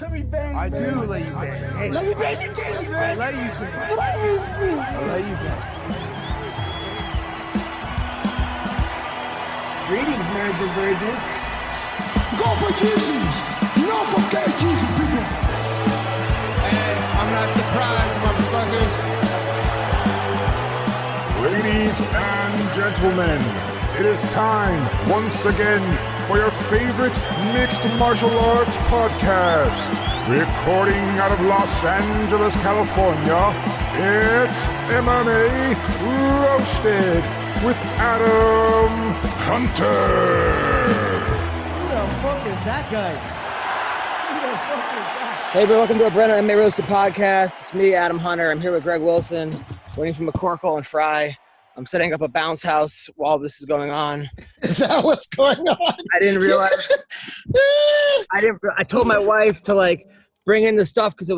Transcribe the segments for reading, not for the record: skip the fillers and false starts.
Let me bang. I do let you bang. Hey, Let me bang you, Kelvin. I let you bang. I let you bang. Greetings, nerds and virgins. Go for Jeezy. No for Jeezy, people. Hey, I'm not surprised, motherfuckers. Ladies and gentlemen, it is time once again for your favorite mixed martial arts podcast. Recording out of Los Angeles, California, it's MMA Roasted with Adam Hunter. Who the fuck is that guy? Who the fuck is that? Hey, everyone, welcome to a brand new MMA Roasted Podcast. It's me, Adam Hunter. I'm here with Greg Wilson, waiting for McCorkle and Frye. I'm setting up a bounce house while this is going on. Is that what's going on? I didn't realize. I told my wife to bring in the stuff because it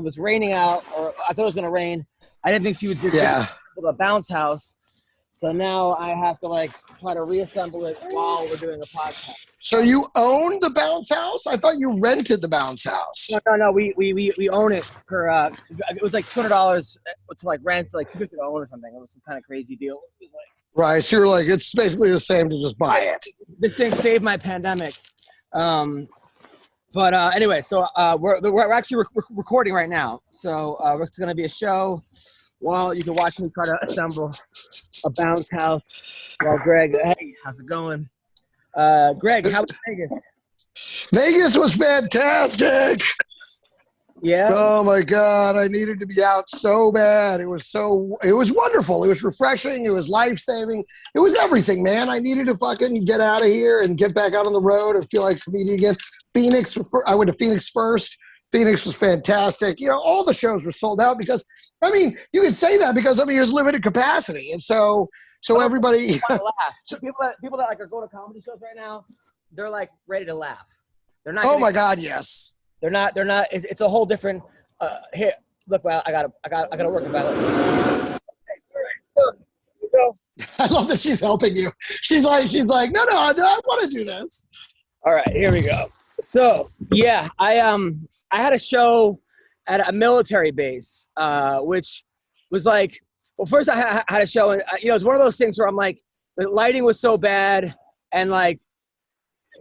was raining out, or I thought it was gonna rain. I didn't think she would do a bounce house. So now I have to try to reassemble it while we're doing a podcast. So you own the bounce house? I thought you rented the bounce house. No. We own it for it was $200 to rent, $250 to own or something. It was some kind of crazy deal. It was Right. So you're it's basically the same to just buy it. This thing saved my pandemic. But anyway, so we're actually recording right now. So it's going to be a show while you can watch me try to assemble a bounce house. While Greg, hey, how's it going? Greg, how was Vegas? Vegas was fantastic. Yeah. Oh my God, I needed to be out so bad. It was wonderful. It was refreshing. It was life-saving. It was everything, man. I needed to fucking get out of here and get back out on the road and feel like a comedian again. Phoenix, I went to Phoenix first. Phoenix was fantastic. You know, all the shows were sold out because, you could say that because, there's limited capacity. And so everybody. So people that are going to comedy shows right now, they're ready to laugh. They're not. Oh my God, yes. They're not. It's a whole different. Here, look. Well, I gotta work about it. I love that she's helping you. She's like, no, I want to do this. All right, here we go. So yeah, I had a show at a military base, which was first I had a show, and it's one of those things where I'm the lighting was so bad, and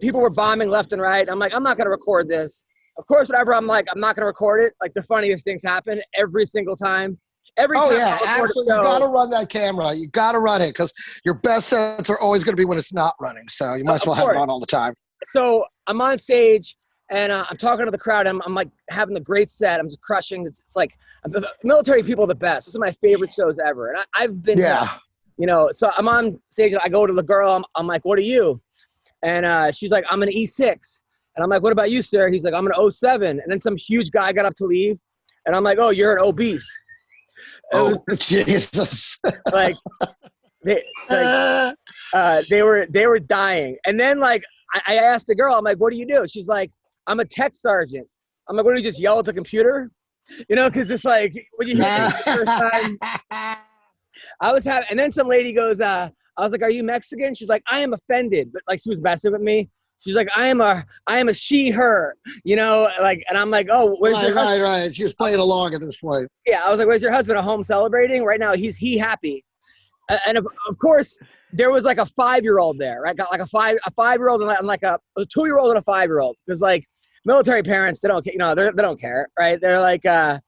people were bombing left and right. I'm I'm not gonna record this. Of course, whatever. I'm not gonna record it. The funniest things happen every single time. Oh yeah, absolutely. You gotta run that camera. You gotta run it because your best sets are always gonna be when it's not running. So you might as well have it on all the time. So I'm on stage and I'm talking to the crowd. I'm having a great set. I'm just crushing. It's the military people are the best. This is my favorite shows ever. And I've been, so I'm on stage and I go to the girl. I'm like, what are you? And she's like, I'm an E6. And I'm like, what about you, sir? He's like, I'm an 07. And then some huge guy got up to leave. And I'm like, oh, you're an obese. Oh, Jesus. They were dying. And then I asked the girl, I'm like, what do you do? She's like, I'm a tech sergeant. I'm like, what do you just yell at the computer? Because it's when you hear it the first time. And then some lady goes, I was like, are you Mexican? She's like, I am offended. But she was messing with me. She's like, I am a she, her, and I'm like, oh, where's your husband? Right. She was playing along at this point. Yeah. I was like, where's your husband at home celebrating? Right now, he happy. And of course, there was a 5-year-old there, right? Got a 5-year-old and a 2-year-old and a 5-year-old. Because military parents, they don't, they don't care, right? They're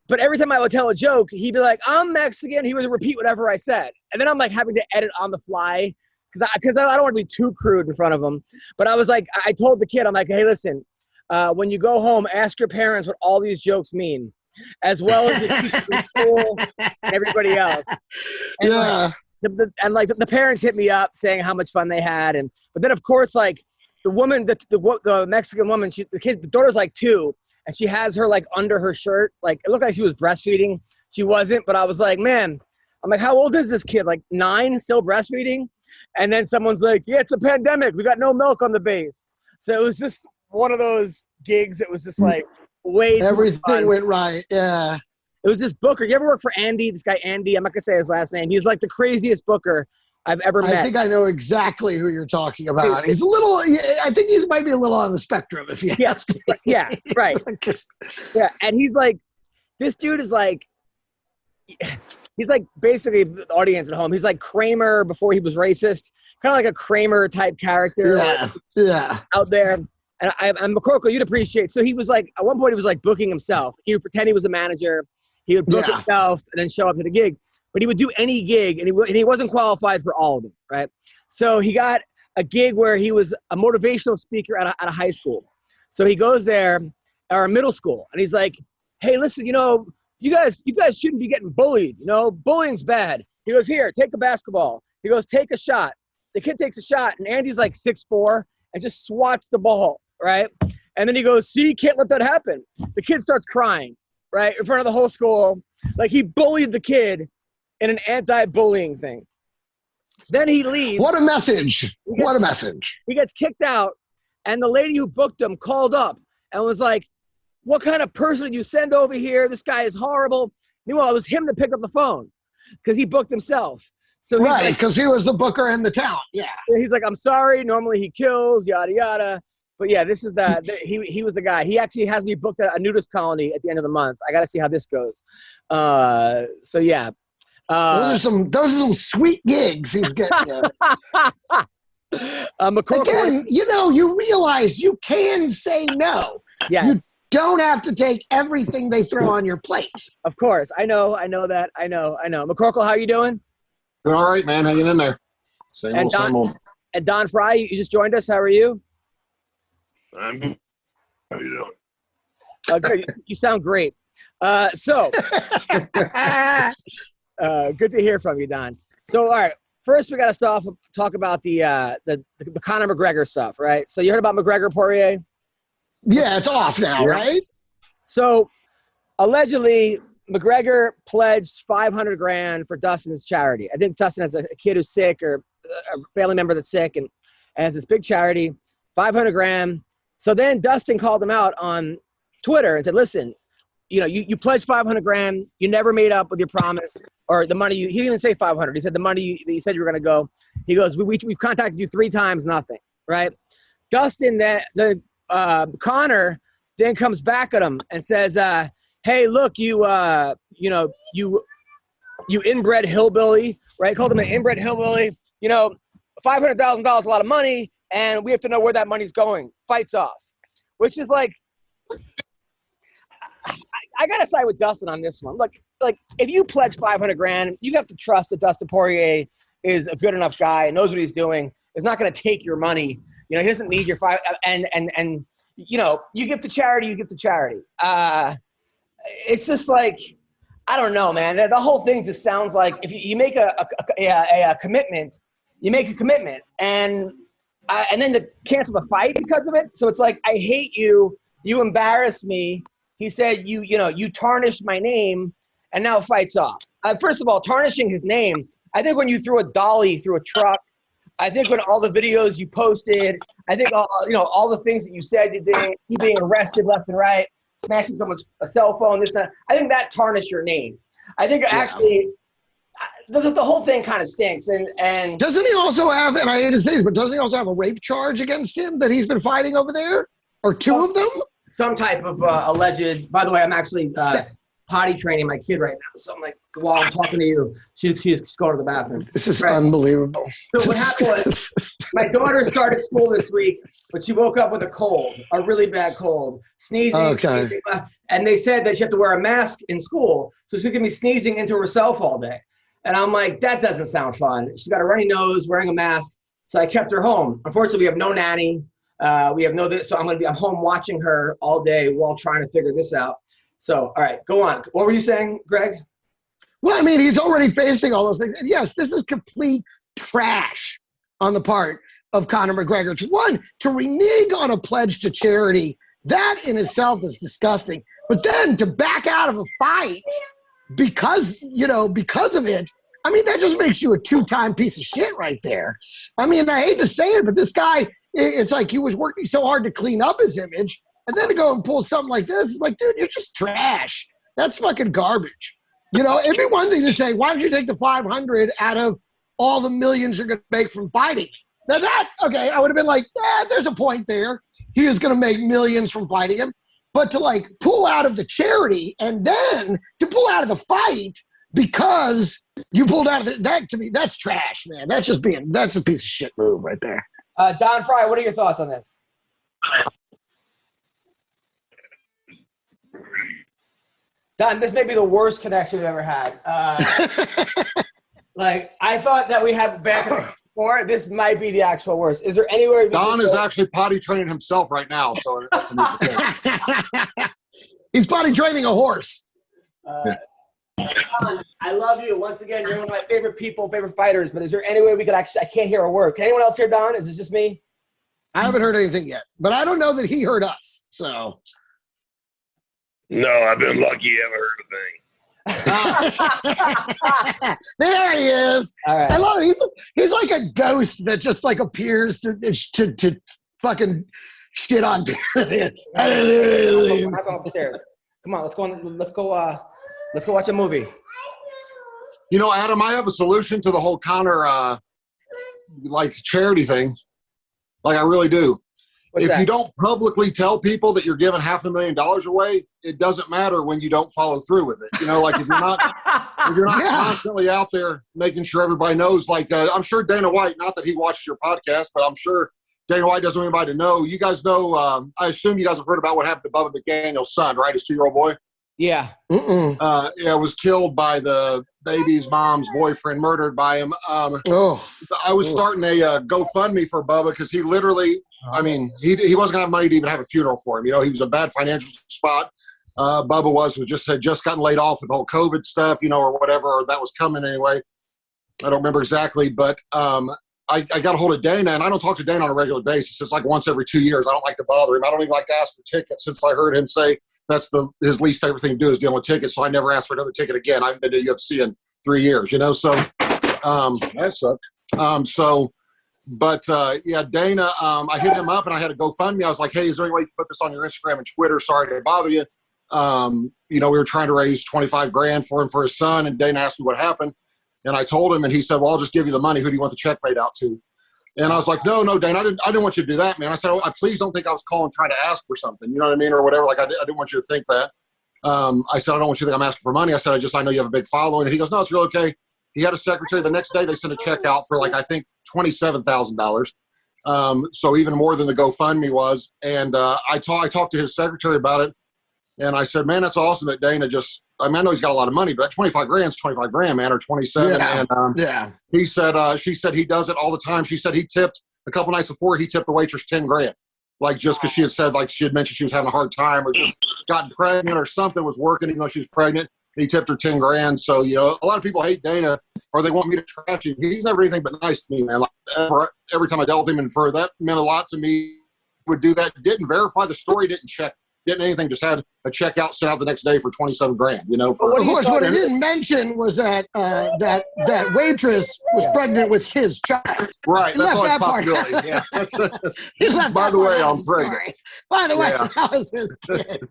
but every time I would tell a joke, he'd be like, I'm Mexican. He would repeat whatever I said. And then I'm having to edit on the fly because I don't want to be too crude in front of him. But I was I told the kid, I'm like, hey, listen, when you go home, ask your parents what all these jokes mean, as well as your teachers in school and everybody else. And yeah. The parents hit me up saying how much fun they had. But then, of course, the woman, the Mexican woman, the daughter's 2. And she has her under her shirt. It looked like she was breastfeeding. She wasn't, but I was like, man, I'm like, how old is this kid? 9, still breastfeeding? And then someone's like, yeah, it's a pandemic. We got no milk on the base. So it was just one of those gigs. It was just way too everything fun. Went right. Yeah. It was this booker. You ever work for Andy? This guy, Andy, I'm not going to say his last name. He's the craziest booker. I've ever met. I think I know exactly who you're talking about. He's a little, I think he might be a little on the spectrum if you ask me. Yeah, right. Yeah, and he's like, this dude is like, he's like basically the audience at home. He's like Kramer before he was racist, kind of like a Kramer type character. Yeah. Out there. And McCorkle, you'd appreciate. So he was like, at one point he was like booking himself. He would pretend he was a manager. He would book himself and then show up to the gig. But he would do any gig, and he wasn't qualified for all of them, right? So he got a gig where he was a motivational speaker at a high school. So he goes there, or middle school, and he's like, hey, listen, you know, you guys shouldn't be getting bullied. You know, bullying's bad. He goes, here, take a basketball. He goes, take a shot. The kid takes a shot, and Andy's like 6'4", and just swats the ball, right? And then he goes, see, you can't let that happen. The kid starts crying, right, in front of the whole school. Like, he bullied the kid in an anti-bullying thing. Then he leaves. What a message. What a message. He gets kicked out, and the lady who booked him called up and was like, what kind of person did you send over here? This guy is horrible. Meanwhile, it was him that picked up the phone because he booked himself. So right, because he was the booker and the talent. Yeah. He's like, I'm sorry. Normally he kills, yada, yada. But yeah, this is he was the guy. He actually has me booked at a nudist colony at the end of the month. I got to see how this goes. So yeah. Those are some sweet gigs he's getting. McCorkle, again, you know, you realize you can say no. Yes. You don't have to take everything they throw on your plate. Of course. I know that. I know. McCorkle, how you doing? Doing all right, man. Hanging in there. Same old. And Don Frye, you just joined us. How are you? I'm good. How you doing? Good. You sound great. So good to hear from you, Don. So, all right. First, we got to talk about the Conor McGregor stuff, right? So you heard about McGregor Poirier? Yeah, it's off now, right? So allegedly, McGregor pledged $500,000 for Dustin's charity. I think Dustin has a kid who's sick or a family member that's sick and has this big charity, $500,000. So then Dustin called him out on Twitter and said, listen, you know, you pledged $500,000. You never made up with your promise or the money. He didn't even say 500. He said the money that you said you were going to go. He goes, we've contacted you 3 times, nothing, right? Dustin, Conor then comes back at him and says, hey, look, you inbred hillbilly, right? Called him an inbred hillbilly. You know, $500,000 is a lot of money, and we have to know where that money's going. Fights off, which is like, I gotta side with Dustin on this one. Look, like if you pledge $500,000, you have to trust that Dustin Poirier is a good enough guy and knows what he's doing. Is not gonna take your money. You know, he doesn't need your and you know, you give to charity, you give to charity. It's just like, I don't know, man. The whole thing just sounds like if you make a commitment, you make a commitment, and then to cancel the fight because of it. So it's like, I hate you. You embarrassed me. He said, you tarnished my name, and now fight's off. First of all, tarnishing his name. I think when you threw a dolly through a truck, I think when all the videos you posted, I think all the things that you said, you being arrested left and right, smashing someone's cell phone, this and that. I think that tarnished your name. I think actually the whole thing kind of stinks. And doesn't he also have, and I hate to say this, but doesn't he also have a rape charge against him that he's been fighting over there? Or 2 of them? Some type of alleged, by the way, I'm actually potty training my kid right now. So I'm like, while I'm talking to you, she's going to the bathroom. This is unbelievable. So what happened was, my daughter started school this week, but she woke up with a cold, a really bad cold, sneezing. Sneezing, and they said that she had to wear a mask in school, so she's going to be sneezing into herself all day. And I'm like, that doesn't sound fun. She's got a runny nose, wearing a mask. So I kept her home. Unfortunately, we have no nanny. We have no this, so I'm home watching her all day while trying to figure this out. So, all right, go on. What were you saying, Greg? Well, I mean, he's already facing all those things. And yes, this is complete trash on the part of Conor McGregor. To renege on a pledge to charity, that in itself is disgusting. But then to back out of a fight because of it, I mean, that just makes you a 2-time piece of shit right there. I mean, I hate to say it, but this guy, it's like he was working so hard to clean up his image, and then to go and pull something like this, it's like, dude, you're just trash. That's fucking garbage. You know, it'd be one thing to say, why don't you take the 500 out of all the millions you're going to make from fighting. Now okay, I would have been like, there's a point there. He is going to make millions from fighting him. But to like pull out of the charity and then to pull out of the fight because you pulled out of that, to me, that's trash, man. That's a piece of shit move right there. Don Frye, what are your thoughts on this? Don, this may be the worst connection we've ever had. Like, I thought that we had back before. This might be the actual worst. Is there anywhere? Don is actually potty training himself right now, so that's a new thing. He's potty training a horse. Don, I love you. Once again, you're one of my favorite people, favorite fighters. But is there any way we could actually? I can't hear a word. Can anyone else hear Don? Is it just me? I haven't heard anything yet, but I don't know that he heard us. So. No, I've been lucky. I haven't heard a thing. There he is. All right. I love it. He's like a ghost that just like appears to fucking shit on. I'll go upstairs. Come on, let's go watch a movie. You know, Adam, I have a solution to the whole Conor like charity thing. Like I really do. What's if that? you don't publicly tell people that you're giving $500,000 away, it doesn't matter when you don't follow through with it. You know, like if you're not constantly out there making sure everybody knows, like I'm sure Dana White, not that he watches your podcast, but I'm sure Dana White doesn't want anybody to know. You guys know, I assume you guys have heard about what happened to Bubba McDaniel's son, right? His 2-year-old boy. Yeah. Was killed by the baby's mom's boyfriend, murdered by him. I was starting a GoFundMe for Bubba because he literally, I mean, he wasn't gonna have money to even have a funeral for him. You know, he was in a bad financial spot. Bubba had just gotten laid off with the whole COVID stuff, you know, or whatever, or that was coming anyway. I don't remember exactly, but I got a hold of Dana, and I don't talk to Dana on a regular basis. It's like once every 2 years. I don't like to bother him. I don't even like to ask for tickets since I heard him say that's his least favorite thing to do is dealing with tickets. So I never asked for another ticket again. I haven't been to UFC in 3 years, you know. So that sucked. Yeah, Dana, I hit him up and I had a GoFundMe. I was like, hey, is there any way you can put this on your Instagram and Twitter? Sorry to bother you. You know, we were trying to raise $25,000 for him for his son, and Dana asked me what happened. And I told him, and he said, well, I'll just give you the money. Who do you want the check made out to? And I was like, no, Dana, I didn't want you to do that, man. I said, please don't think I was calling trying to ask for something. You know what I mean? Or whatever. Like, I didn't want you to think that. I said, I don't want you to think I'm asking for money. I said, I know you have a big following. And he goes, no, it's real okay. He had a secretary. The next day they sent a check out for, like, I think $27,000. So even more than the GoFundMe was. And I talked to his secretary about it. And I said, man, that's awesome that Dana just, I mean, I know he's got a lot of money, but $25,000 is $25,000, man, or 27. Yeah. And he said, she said he does it all the time. She said he tipped a couple nights before, he tipped the waitress $10,000. Like just because she had said, like she had mentioned she was having a hard time or just gotten pregnant or something was working, even though she was pregnant. He tipped her $10,000. So, you know, a lot of people hate Dana or they want me to trash him. He's never anything but nice to me, man. Like every time I dealt with him, and for that meant a lot to me, would do that. Didn't verify the story, didn't check. Didn't anything, just had a check out sent out the next day for $27,000, you know. For, of course, what I didn't mention was that that waitress was pregnant with his child. Right, He that's left always that part. possibility. Yeah, He left by that the part way, out I'm of the pregnant. story. By the way, Yeah. that was his kid.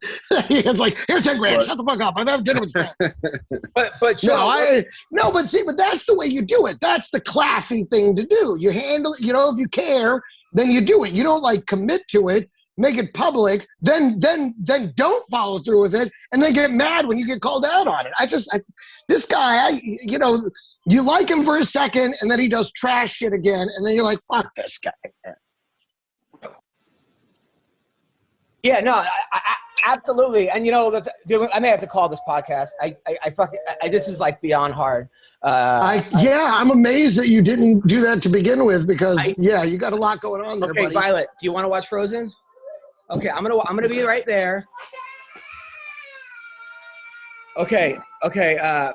He was like, here's $10,000. Shut the fuck up. I'm having dinner with friends. But Sean, but that's the way you do it. That's the classy thing to do. You handle it, you know, if you care, then you do it. You don't like commit to it, make it public, then don't follow through with it, and then get mad when you get called out on it. This guy, you know, you like him for a second, and then he does trash shit again, and then you're like, fuck this guy. yeah, no, I absolutely. And you know, I may have to call this podcast. This is like beyond hard. I'm amazed that you didn't do that to begin with because you got a lot going on there, okay, buddy. Violet, do you want to watch Frozen? Okay, I'm gonna be right there. Okay,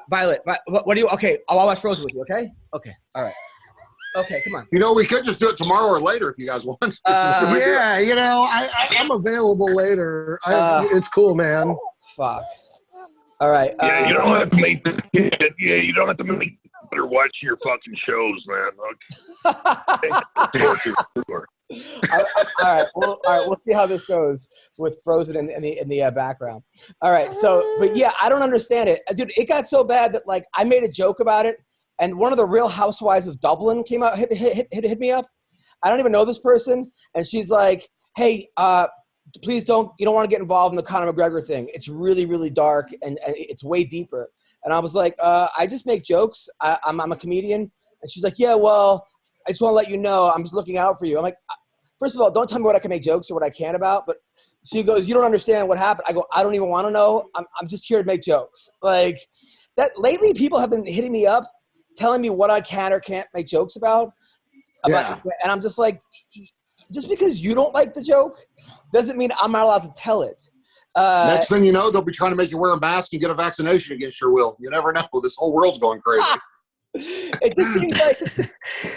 Violet, what do you? Okay, I'll watch Frozen with you. Okay, all right. Okay, come on. You know, we could just do it tomorrow or later if you guys want. Yeah, you know, I'm available later. It's cool, man. Fuck. All right. Yeah, you don't have to make the kid. Yeah, you don't have to make or watch your fucking shows, man. Okay. All right. We'll see how this goes with Frozen in the background. All right. So, but yeah, I don't understand it, dude. It got so bad that like I made a joke about it, and one of the Real Housewives of Dublin came out, hit me up. I don't even know this person, and she's like, "Hey, please you don't want to get involved in the Conor McGregor thing. It's really, really dark, and it's way deeper." And I was like, "I just make jokes. I'm a comedian." And she's like, "Yeah, well, I just want to let you know I'm just looking out for you." I'm like, first of all, don't tell me what I can make jokes or what I can't about. But she goes, "You don't understand what happened." I go, "I don't even want to know. I'm just here to make jokes." Like that. Lately, people have been hitting me up, telling me what I can or can't make jokes about. And I'm just like, just because you don't like the joke doesn't mean I'm not allowed to tell it. Next thing you know, they'll be trying to make you wear a mask and get a vaccination against your will. You never know. This whole world's going crazy. It just seems like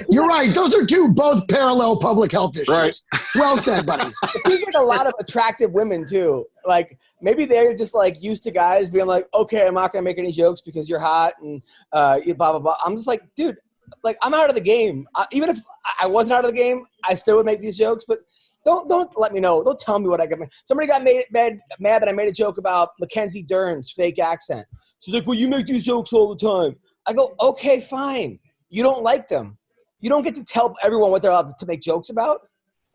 you're right. Those are both parallel public health issues. Right. Well said, buddy. It seems like a lot of attractive women too. Like maybe they're just like used to guys being like, "Okay, I'm not gonna make any jokes because you're hot," and blah blah blah. I'm just like, dude, like I'm out of the game. Even if I wasn't out of the game, I still would make these jokes. But don't let me know. Don't tell me what I got. Somebody got mad that I made a joke about Mackenzie Dern's fake accent. She's like, "Well, you make these jokes all the time." I go, "Okay, fine. You don't like them. You don't get to tell everyone what they're allowed to make jokes about.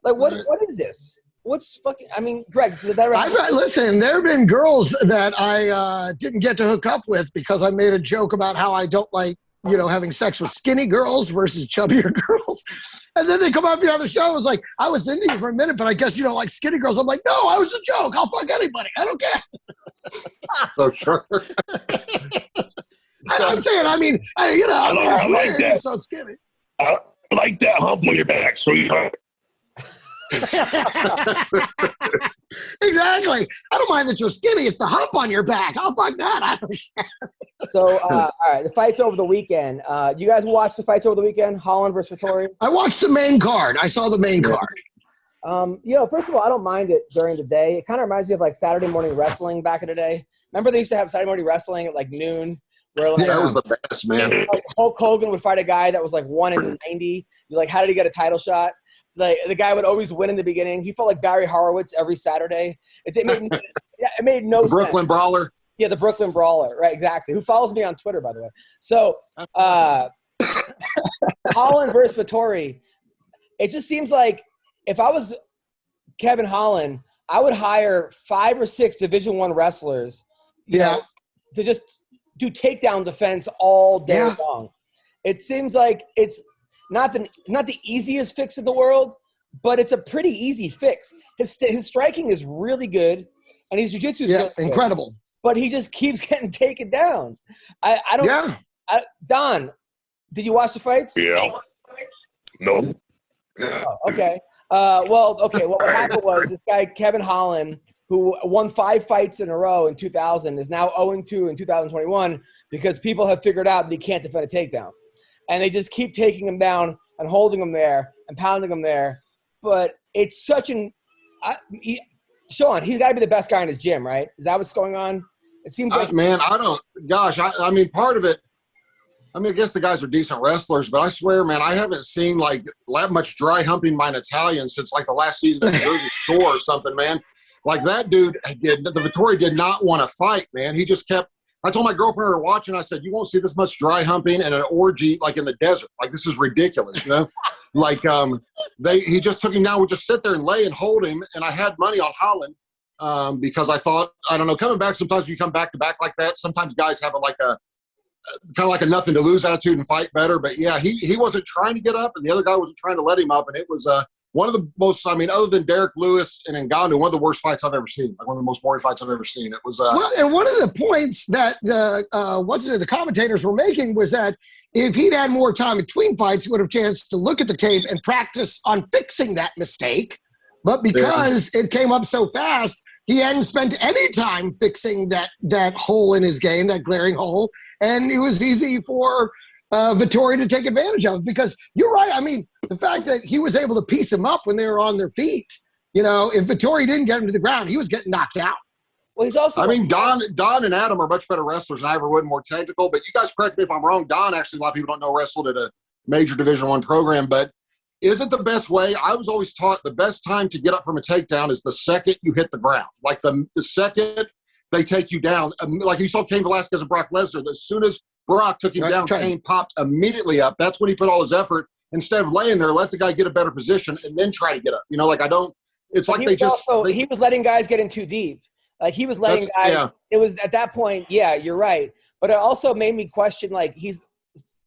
Like, what is this? What's fucking? I mean, Greg, did that? Listen, there have been girls that I didn't get to hook up with because I made a joke about how I don't like, having sex with skinny girls versus chubbier girls. And then they come up behind the show. It was like, "I was into you for a minute, but I guess you don't like skinny girls." I'm like, "No, I was a joke. I'll fuck anybody. I don't care." So sure. I'm saying, I mean, I like that. So skinny. I like that hump on your back, sweetheart. Exactly. I don't mind that you're skinny. It's the hump on your back. I'll fuck that. I don't care. So, all right, the fights over the weekend. You guys watched the fights over the weekend? Holland versus Vettori? I watched the main card. I saw the main card. First of all, I don't mind it during the day. It kind of reminds me of like Saturday morning wrestling back in the day. Remember they used to have Saturday morning wrestling at like noon? Where like, that was the best, man. Like Hulk Hogan would fight a guy that was like 1 in 90. You're like, how did he get a title shot? Like the guy would always win in the beginning. He felt like Barry Horowitz every Saturday. It made no sense. Brooklyn Brawler. Yeah, the Brooklyn Brawler. Right, exactly. Who follows me on Twitter, by the way. So Holland versus Vettori. It just seems like if I was Kevin Holland, I would hire 5 or 6 Division I wrestlers. You know, to just do takedown defense all day long. It seems like it's not the easiest fix in the world, but it's a pretty easy fix. His striking is really good, and his jiu-jitsu is really incredible. Good, but he just keeps getting taken down. I don't. Yeah. Don, did you watch the fights? Yeah. No. Oh, okay. What happened was this guy Kevin Holland, who won 5 fights in a row in 2000, is now 0-2 in 2021 because people have figured out that he can't defend a takedown. And they just keep taking him down and holding him there and pounding him there. But it's such Sean, he's got to be the best guy in his gym, right? Is that what's going on? It seems like I mean, part of it, I guess the guys are decent wrestlers, but I swear, man, I haven't seen like that much dry humping by an Italian since like the last season of Jersey Shore or something, man. Like that dude the Vettori did not want to fight, man. He just kept. I told my girlfriend we were watching. I said, "You won't see this much dry humping and an orgy like in the desert. Like this is ridiculous, you know." Like he just took him down. We just sit there and lay and hold him. And I had money on Holland because I thought, I don't know, coming back. Sometimes you come back to back like that. Sometimes guys have a kind of like a nothing to lose attitude and fight better. But yeah, he wasn't trying to get up, and the other guy wasn't trying to let him up, and it was one of the most, other than Derek Lewis and Ngannou, one of the worst fights I've ever seen. Like one of the most boring fights I've ever seen. It was and one of the points that the commentators were making was that if he'd had more time between fights, he would have chanced to look at the tape and practice on fixing that mistake. But because it came up so fast, he hadn't spent any time fixing that hole in his game, that glaring hole, and it was easy for Vettori to take advantage of. Because you're right. I mean, the fact that he was able to piece him up when they were on their feet, if Vettori didn't get him to the ground, he was getting knocked out. Well, he's also. Don and Adam are much better wrestlers than I ever would, more technical. But you guys correct me if I'm wrong. Don actually, a lot of people don't know, wrestled at a major Division I program. But isn't the best way? I was always taught the best time to get up from a takedown is the second you hit the ground. Like the second they take you down. Like you saw Cain Velasquez and Brock Lesnar. As soon as Brock took him down. Kane popped immediately up. That's when he put all his effort. Instead of laying there, let the guy get a better position and then try to get up. You know, like I don't. It's like he was letting guys get in too deep. Like he was letting guys. Yeah. It was at that point. Yeah, you're right. But it also made me question. Like he's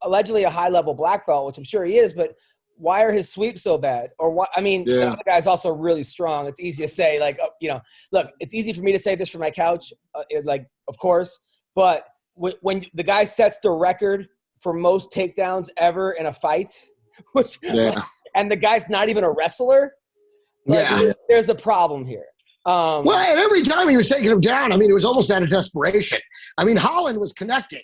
allegedly a high-level black belt, which I'm sure he is. But why are his sweeps so bad? Or what? I mean, the other guy's also really strong. It's easy to say. Like look, it's easy for me to say this from my couch. Of course, but when the guy sets the record for most takedowns ever in a fight, and the guy's not even a wrestler. There's a problem here. And every time he was taking him down, I mean, it was almost out of desperation. I mean, Holland was connecting.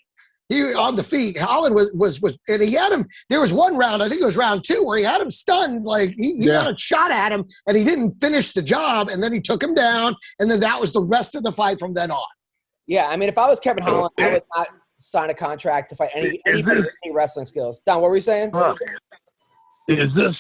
He on the feet. Holland was, and he had him. There was one round, I think it was round 2, where he had him stunned. Like he got a shot at him, and he didn't finish the job. And then he took him down, and then that was the rest of the fight from then on. Yeah, I mean, if I was Kevin Holland, I would not sign a contract to fight anybody with any wrestling skills. Don, what were you saying? Is this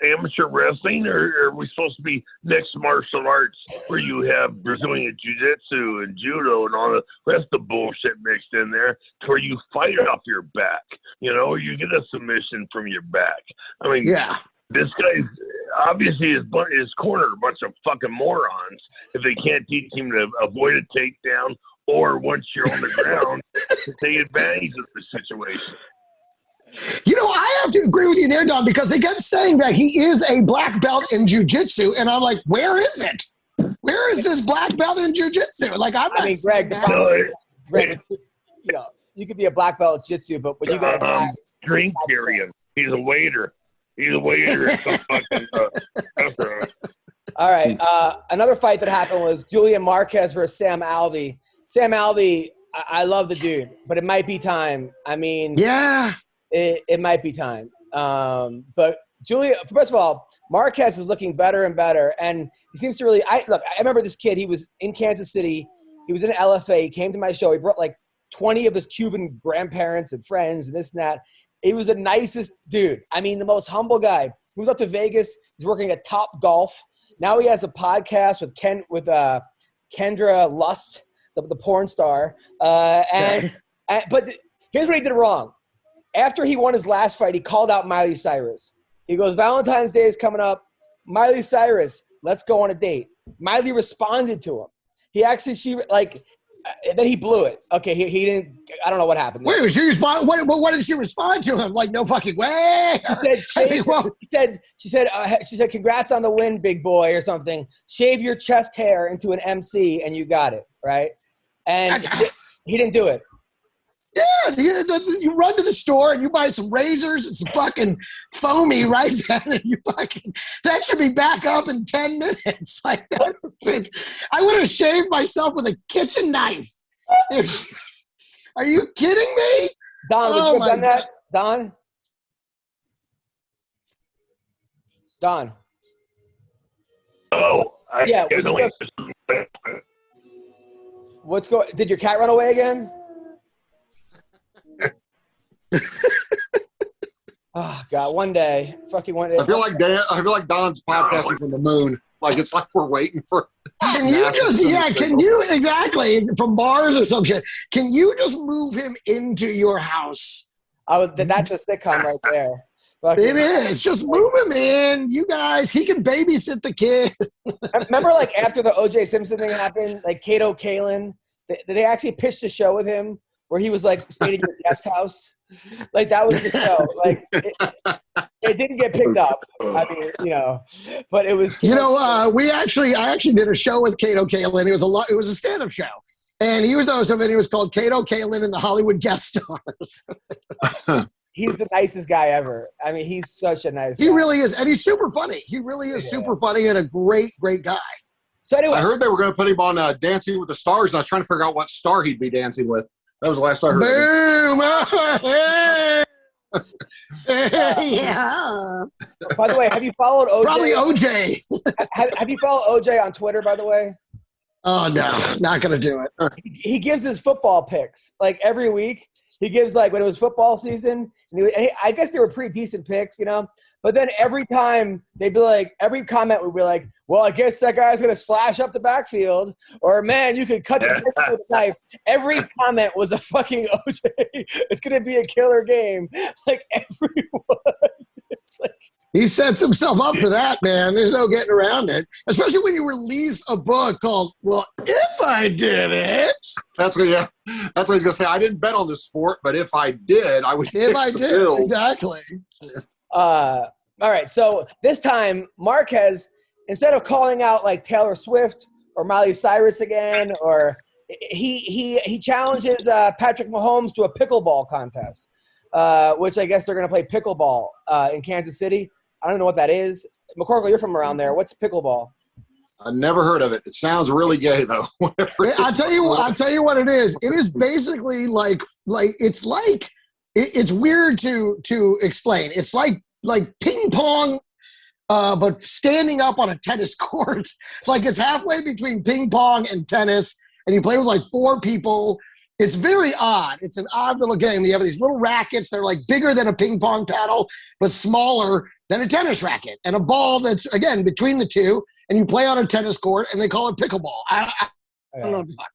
amateur wrestling, or are we supposed to be mixed martial arts where you have Brazilian jiu-jitsu and judo and all the rest of the bullshit mixed in there to where you fight off your back, or you get a submission from your back? I mean, this guy's obviously his corner a bunch of fucking morons if they can't teach him to avoid a takedown or once you're on the ground to take advantage of the situation. I have to agree with you there, Don, because they kept saying that he is a black belt in jiu-jitsu, and I'm like, where is it? Where is this black belt in jiu-jitsu? Like, I'm not. I mean, Greg, you could be a black belt in jiu-jitsu, but when you go to drink carrying, he's a waiter. He's a waiter. All right, another fight that happened was Julian Marquez versus Sam Alvey. Sam Alvey, I love the dude, but it might be time. I mean, It might be time. But Julia, first of all, Marquez is looking better and better. And he seems to really – I remember this kid. He was in Kansas City. He was in LFA. He came to my show. He brought like 20 of his Cuban grandparents and friends and this and that. He was the nicest dude. I mean, the most humble guy. He was up to Vegas. He's working at Top Golf. Now he has a podcast with Kendra Lust, the porn star. But here's what he did wrong. After he won his last fight, he called out Miley Cyrus. He goes, Valentine's Day is coming up. Miley Cyrus, let's go on a date. Miley responded to him. Then he blew it. Okay, he didn't, I don't know what happened. Wait, what did she respond to him? Like, no fucking way. She said, congrats on the win, big boy, or something. Shave your chest hair into an MC, and you got it, right? And he didn't do it. Yeah, you run to the store and you buy some razors and some fucking foamy right then, and that should be back up in 10 minutes. Like that was it. I would have shaved myself with a kitchen knife. Are you kidding me? Don, would you have done that? Don? Oh, Did your cat run away again? Oh God! One day. I feel like Don's podcasting from the moon. Like it's like we're waiting for. Can you exactly from Mars or some shit? Can you just move him into your house? That's a sitcom right there. It is. Just move him in. You guys, he can babysit the kids. Remember, like after the O.J. Simpson thing happened, like Kato Kalin, they actually pitched a show with him where he was like staying in your guest house. Like that was the show. Like it didn't get picked up. I mean, but it was. I actually did a show with Kato Kalin. It was a stand-up show, and he was the host of it. It was called Kato Kalin and the Hollywood Guest Stars. He's the nicest guy ever. I mean, he's such a nice guy. He really is, and he's super funny. He really is super funny and a great, great guy. So anyway, I heard they were going to put him on Dancing with the Stars, and I was trying to figure out what star he'd be dancing with. That was the last I heard. Boom! Yeah. By the way, have you followed OJ? Probably OJ. Have you followed OJ on Twitter, by the way? Oh, no. Not going to do it. He gives his football picks. Like, every week, he gives, like, when it was football season. And I guess they were pretty decent picks, But But then every time they'd be like, every comment would be like, well, I guess that guy's going to slash up the backfield. Or, man, you could cut the tape with a knife. Every comment was a fucking OJ. It's going to be a killer game. Like, everyone. It's like. He sets himself up for that, man. There's no getting around it. Especially when you release a book called, well, if I did it. That's what he's going to say. I didn't bet on this sport, but if I did, I would. If I did, exactly. All right, so this time Marquez, instead of calling out like Taylor Swift or Miley Cyrus again, or he challenges Patrick Mahomes to a pickleball contest, which I guess they're going to play pickleball in Kansas City. I don't know what that is. McCorkle, you're from around there. What's pickleball? I never heard of it. It sounds really gay though. I'll tell you what it is. It is basically it's weird to explain. It's like ping pong, but standing up on a tennis court. Like it's halfway between ping pong and tennis, and you play with like 4 people. It's very odd. It's an odd little game. You have these little rackets. They're like bigger than a ping pong paddle, but smaller than a tennis racket, and a ball that's, again, between the two, and you play on a tennis court, and they call it pickleball. I don't know what the fuck.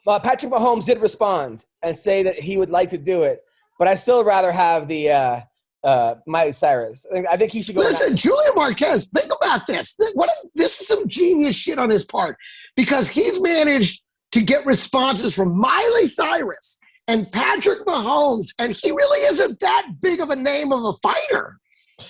Well, Patrick Mahomes did respond and say that he would like to do it, but I still rather have the Miley Cyrus. I think he should go. Listen, Julian Marquez, think about this. This is some genius shit on his part, because he's managed to get responses from Miley Cyrus and Patrick Mahomes, and he really isn't that big of a name of a fighter.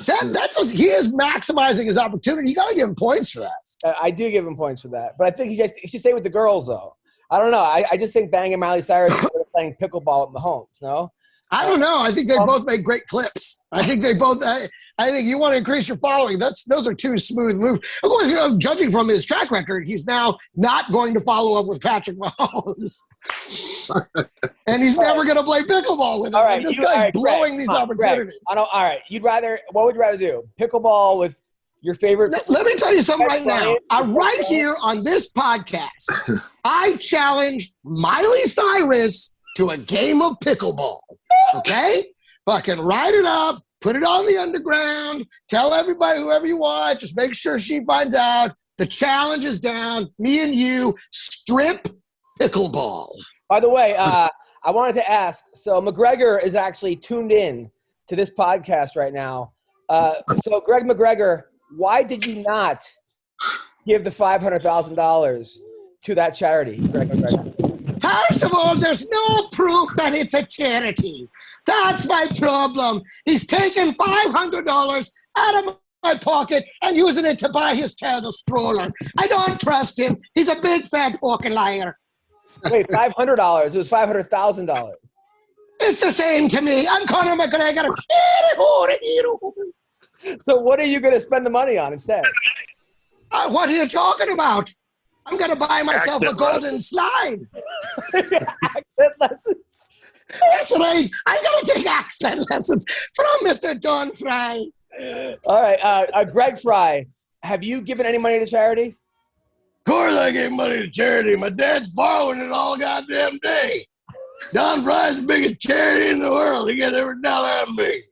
That's just, he is maximizing his opportunity. You got to give him points for that. I do give him points for that, but I think he should stay with the girls, though. I don't know. I just think banging Miley Cyrus is playing pickleball with Mahomes. No. I don't know. I think they both make great clips. I think they both. I think you want to increase your following. Those are 2 smooth moves. Of course, judging from his track record, he's now not going to follow up with Patrick Mahomes, and he's never going to play pickleball with him. All right, this guy's blowing these opportunities. All right, what would you rather do? Pickleball with your favorite? Let me tell you something right now. Right here on this podcast, I challenge Miley Cyrus to a game of pickleball. Okay? Fucking write it up, put it on the underground, tell everybody, whoever you want, just make sure she finds out. The challenge is down. Me and you, strip pickleball. By the way, I wanted to ask, so McGregor is actually tuned in to this podcast right now. So Greg McGregor, why did you not give the $500,000 to that charity, Greg McGregor? First of all, there's no proof that it's a charity. That's my problem. He's taking $500 out of my pocket and using it to buy his child a stroller. I don't trust him. He's a big fat fucking liar. Wait, $500? It was $500,000. It's the same to me. I'm Conor McGregor. So what are you going to spend the money on instead? What are you talking about? I'm going to buy myself a golden slide. Accent lessons? That's right. I'm going to take accent lessons from Mr. Don Frye. All right. Greg Frye, have you given any money to charity? Of course I gave money to charity. My dad's borrowing it all goddamn day. Don Frye's the biggest charity in the world. He got every dollar on me.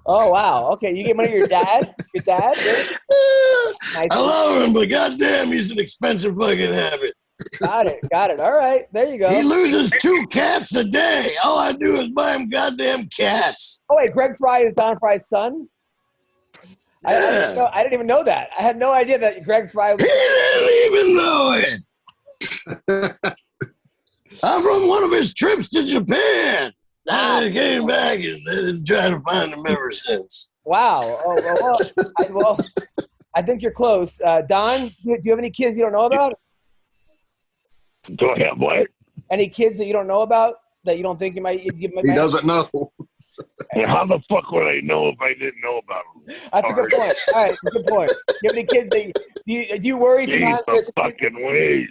Oh, wow. Okay, you gave money to your dad? Your dad? Nice. I love him, but goddamn, he's an expensive fucking habit. Got it. All right, there you go. He loses 2 cats a day. All I do is buy him goddamn cats. Oh, wait, Greg Frye is Don Frye's son? Yeah. I didn't even know that. I had no idea that Greg Frye was... He didn't even know it. I'm from one of his trips to Japan. I came back and been trying to find him ever since. Wow. Well, I think you're close. Don, do you have any kids you don't know about? Do I have what? Any kids that you don't know about that you don't think you might? He doesn't know. How the fuck would I know if I didn't know about them? That's a good point. All right, good point. Do you have any kids that do you worry sometimes? Jeez, the fucking ways.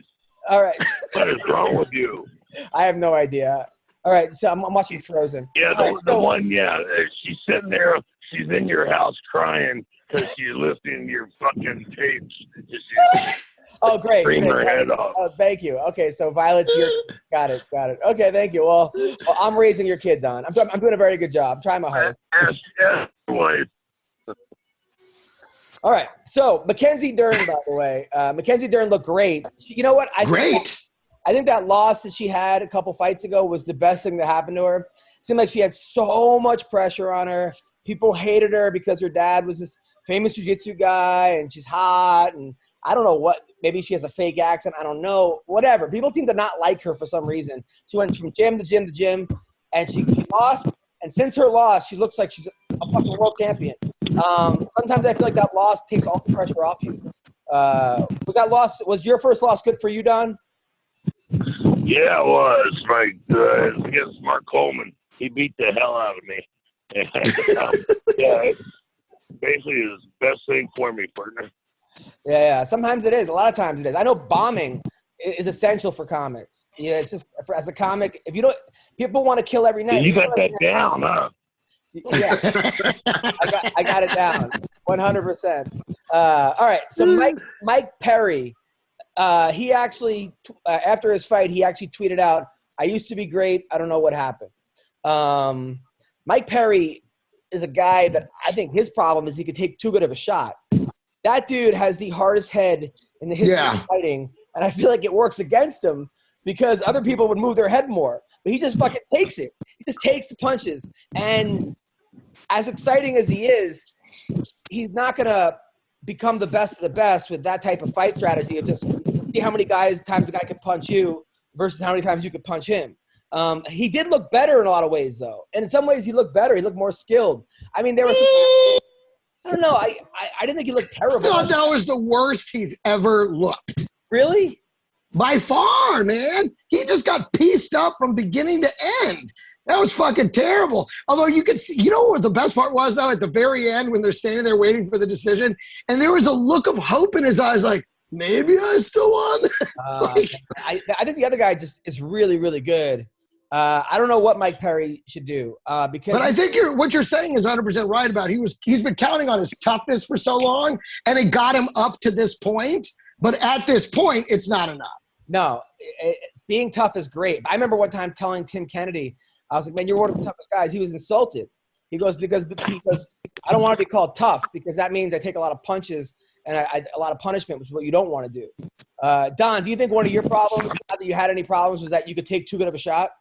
All right. What is wrong with you? I have no idea. All right, so I'm watching Frozen. Yeah, the one, she's sitting there. She's in your house crying because she's listening to your fucking tapes. Oh, great. Scream her head off. Oh, thank you. Okay, so Violet's here. Got it. Okay, thank you. Well, I'm raising your kid, Don. I'm doing a very good job. I'm trying my hardest. Yes, wife. All right. So Mackenzie Dern, by the way, Mackenzie Dern looked great. You know what? I think that loss that she had a couple fights ago was the best thing that happened to her. It seemed like she had so much pressure on her. People hated her because her dad was this famous jiu-jitsu guy and she's hot and I don't know what. Maybe she has a fake accent. I don't know. Whatever. People seem to not like her for some reason. She went from gym to gym to gym and she lost. And since her loss, she looks like she's a fucking world champion. Sometimes I feel like that loss takes all the pressure off you. Was your first loss good for you, Don? Yeah, it was. Against Mark Coleman. He beat the hell out of me. And, it's basically the best thing for me, partner. Yeah. Sometimes it is. A lot of times it is. I know bombing is essential for comics. Yeah, it's just as a comic, if you don't, people want to kill every night. You got that down, huh? Yeah, I got it down, 100%. All right, so Mike Perry, he actually after his fight, he actually tweeted out, "I used to be great. I don't know what happened." Mike Perry is a guy that I think his problem is he could take too good of a shot. That dude has the hardest head in the history of fighting, and I feel like it works against him because other people would move their head more, but he just fucking takes it. He just takes the punches, and as exciting as he is, he's not going to become the best of the best with that type of fight strategy of just see how many times a guy can punch you versus how many times you could punch him. He did look better in a lot of ways, though. And in some ways, he looked better. He looked more skilled. I mean, there was I don't know. I didn't think he looked terrible. I thought that was the worst he's ever looked. Really? By far, man. He just got pieced up from beginning to end. That was fucking terrible. Although you could see, you know what the best part was, though? At the very end when they're standing there waiting for the decision, and there was a look of hope in his eyes like, maybe I still won. I think the other guy just is really, really good. I don't know what Mike Perry should do. But I think what you're saying is 100% right about he's been counting on his toughness for so long, and it got him up to this point. But at this point, it's not enough. No, being tough is great. I remember one time telling Tim Kennedy, I was like, man, you're one of the toughest guys. He was insulted. He goes, because I don't want to be called tough because that means I take a lot of punches and a lot of punishment, which is what you don't want to do. Don, do you think one of your problems, not that you had any problems, was that you could take too good of a shot?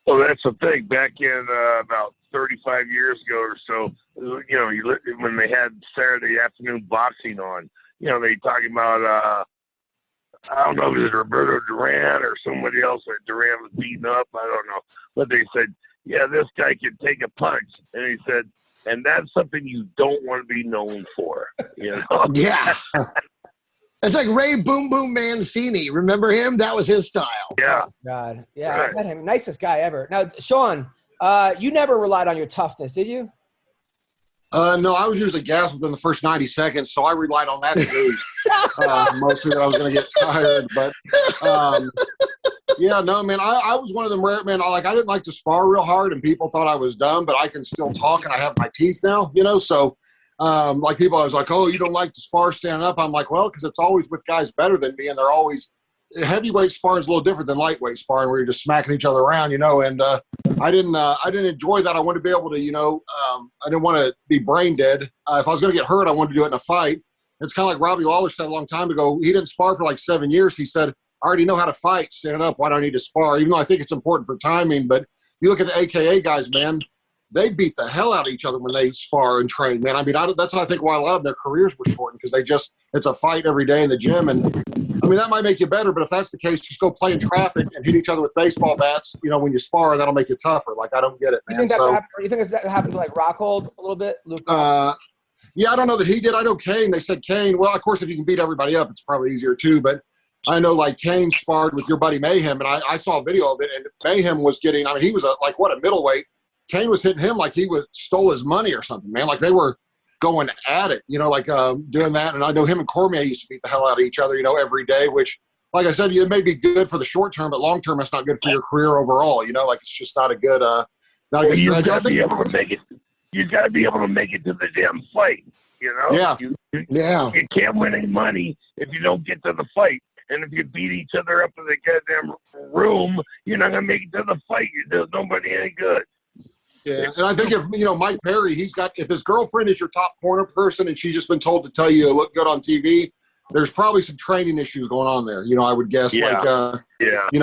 Well, that's the thing. Back in about 35 years ago or so, when they had Saturday afternoon boxing on, they talking about, I don't know if it was Roberto Duran or somebody else that Duran was beating up. I don't know. But they said, yeah, this guy can take a punch. And he said, and that's something you don't want to be known for. Yeah. It's like Ray Boom Boom Mancini. Remember him? That was his style. Yeah. Oh, God. Yeah, right. I met him. Nicest guy ever. Now, Sean, you never relied on your toughness, did you? No, I was usually gassed within the first 90 seconds, so I relied on that to lose. Mostly that I was going to get tired. But, yeah, no, man, I was one of them rare, man, I didn't like to spar real hard, and people thought I was dumb, but I can still talk, and I have my teeth now, so people, I was like, oh, you don't like to spar standing up? I'm like, well, because it's always with guys better than me, and they're always – heavyweight sparring is a little different than lightweight sparring where you're just smacking each other around, and I didn't enjoy that. I wanted to be able to, I didn't want to be brain dead. If I was going to get hurt, I wanted to do it in a fight. It's kind of like Robbie Lawler said a long time ago. He didn't spar for like 7 years. He said, I already know how to fight standing up. Why do I need to spar? Even though I think it's important for timing. But you look at the AKA guys, man, they beat the hell out of each other when they spar and train, man. I mean, that's I think why a lot of their careers were shortened because it's a fight every day in the gym. And I mean, that might make you better, but if that's the case, just go play in traffic and hit each other with baseball bats. When you spar, that'll make you tougher. Like, I don't get it, man. You think that happened to like Rockhold a little bit? Luke? Yeah, I don't know that he did. I know Kane. They said Kane. Well, of course, if you can beat everybody up, it's probably easier too. But I know like Kane sparred with your buddy Mayhem, and I saw a video of it, and Mayhem was getting. I mean, he was a middleweight. Kane was hitting him like he stole his money or something, man. Like they were going at it, doing that. And I know him and Cormier used to beat the hell out of each other, every day, which, like I said, it may be good for the short term, but long term, it's not good for your career overall. It's just not a good, strategy. You've got to be able to make it. You've got to be able to make it to the damn fight, Yeah. You can't win any money if you don't get to the fight. And if you beat each other up in the goddamn room, you're not going to make it to the fight. You do nobody any good. Yeah, and I think if, Mike Perry, if his girlfriend is your top corner person and she's just been told to tell you to look good on TV, there's probably some training issues going on there, I would guess. Yeah.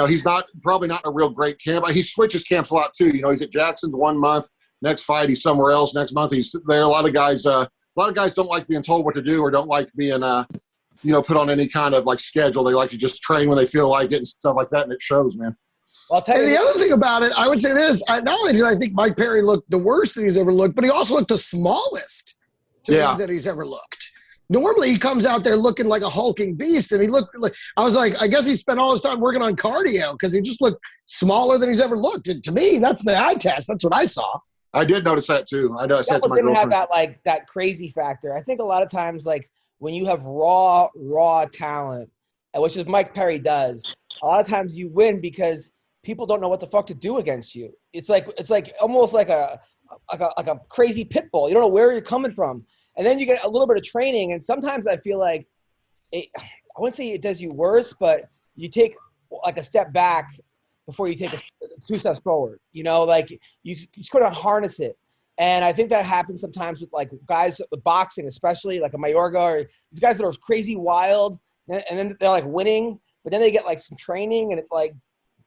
He's probably not in a real great camp. He switches camps a lot too. He's at Jackson's 1 month. Next fight, he's somewhere else. Next month, he's there. A lot of guys don't like being told what to do or don't like being, put on any kind of schedule. They like to just train when they feel like it and stuff like that, and it shows, man. Well, I'll tell you. And the other thing about it, I would say this: not only did I think Mike Perry looked the worst that he's ever looked, but he also looked the smallest to me that he's ever looked. Normally, he comes out there looking like a hulking beast, and he looked like I was like, I guess he spent all his time working on cardio because he just looked smaller than he's ever looked. And to me, that's the eye test. That's what I saw. I did notice that too. I noticed that to my didn't girlfriend. have that crazy factor. I think a lot of times, when you have raw talent, which is Mike Perry does, a lot of times you win because people don't know what the fuck to do against you. It's almost like a crazy pit bull. You don't know where you're coming from. And then you get a little bit of training, and sometimes I feel like I wouldn't say it does you worse, but you take a step back before you take 2 steps forward. You just couldn't harness it. And I think that happens sometimes with guys with boxing, especially like a Mayorga or these guys that are crazy wild, and then they're winning, but then they get some training, and it's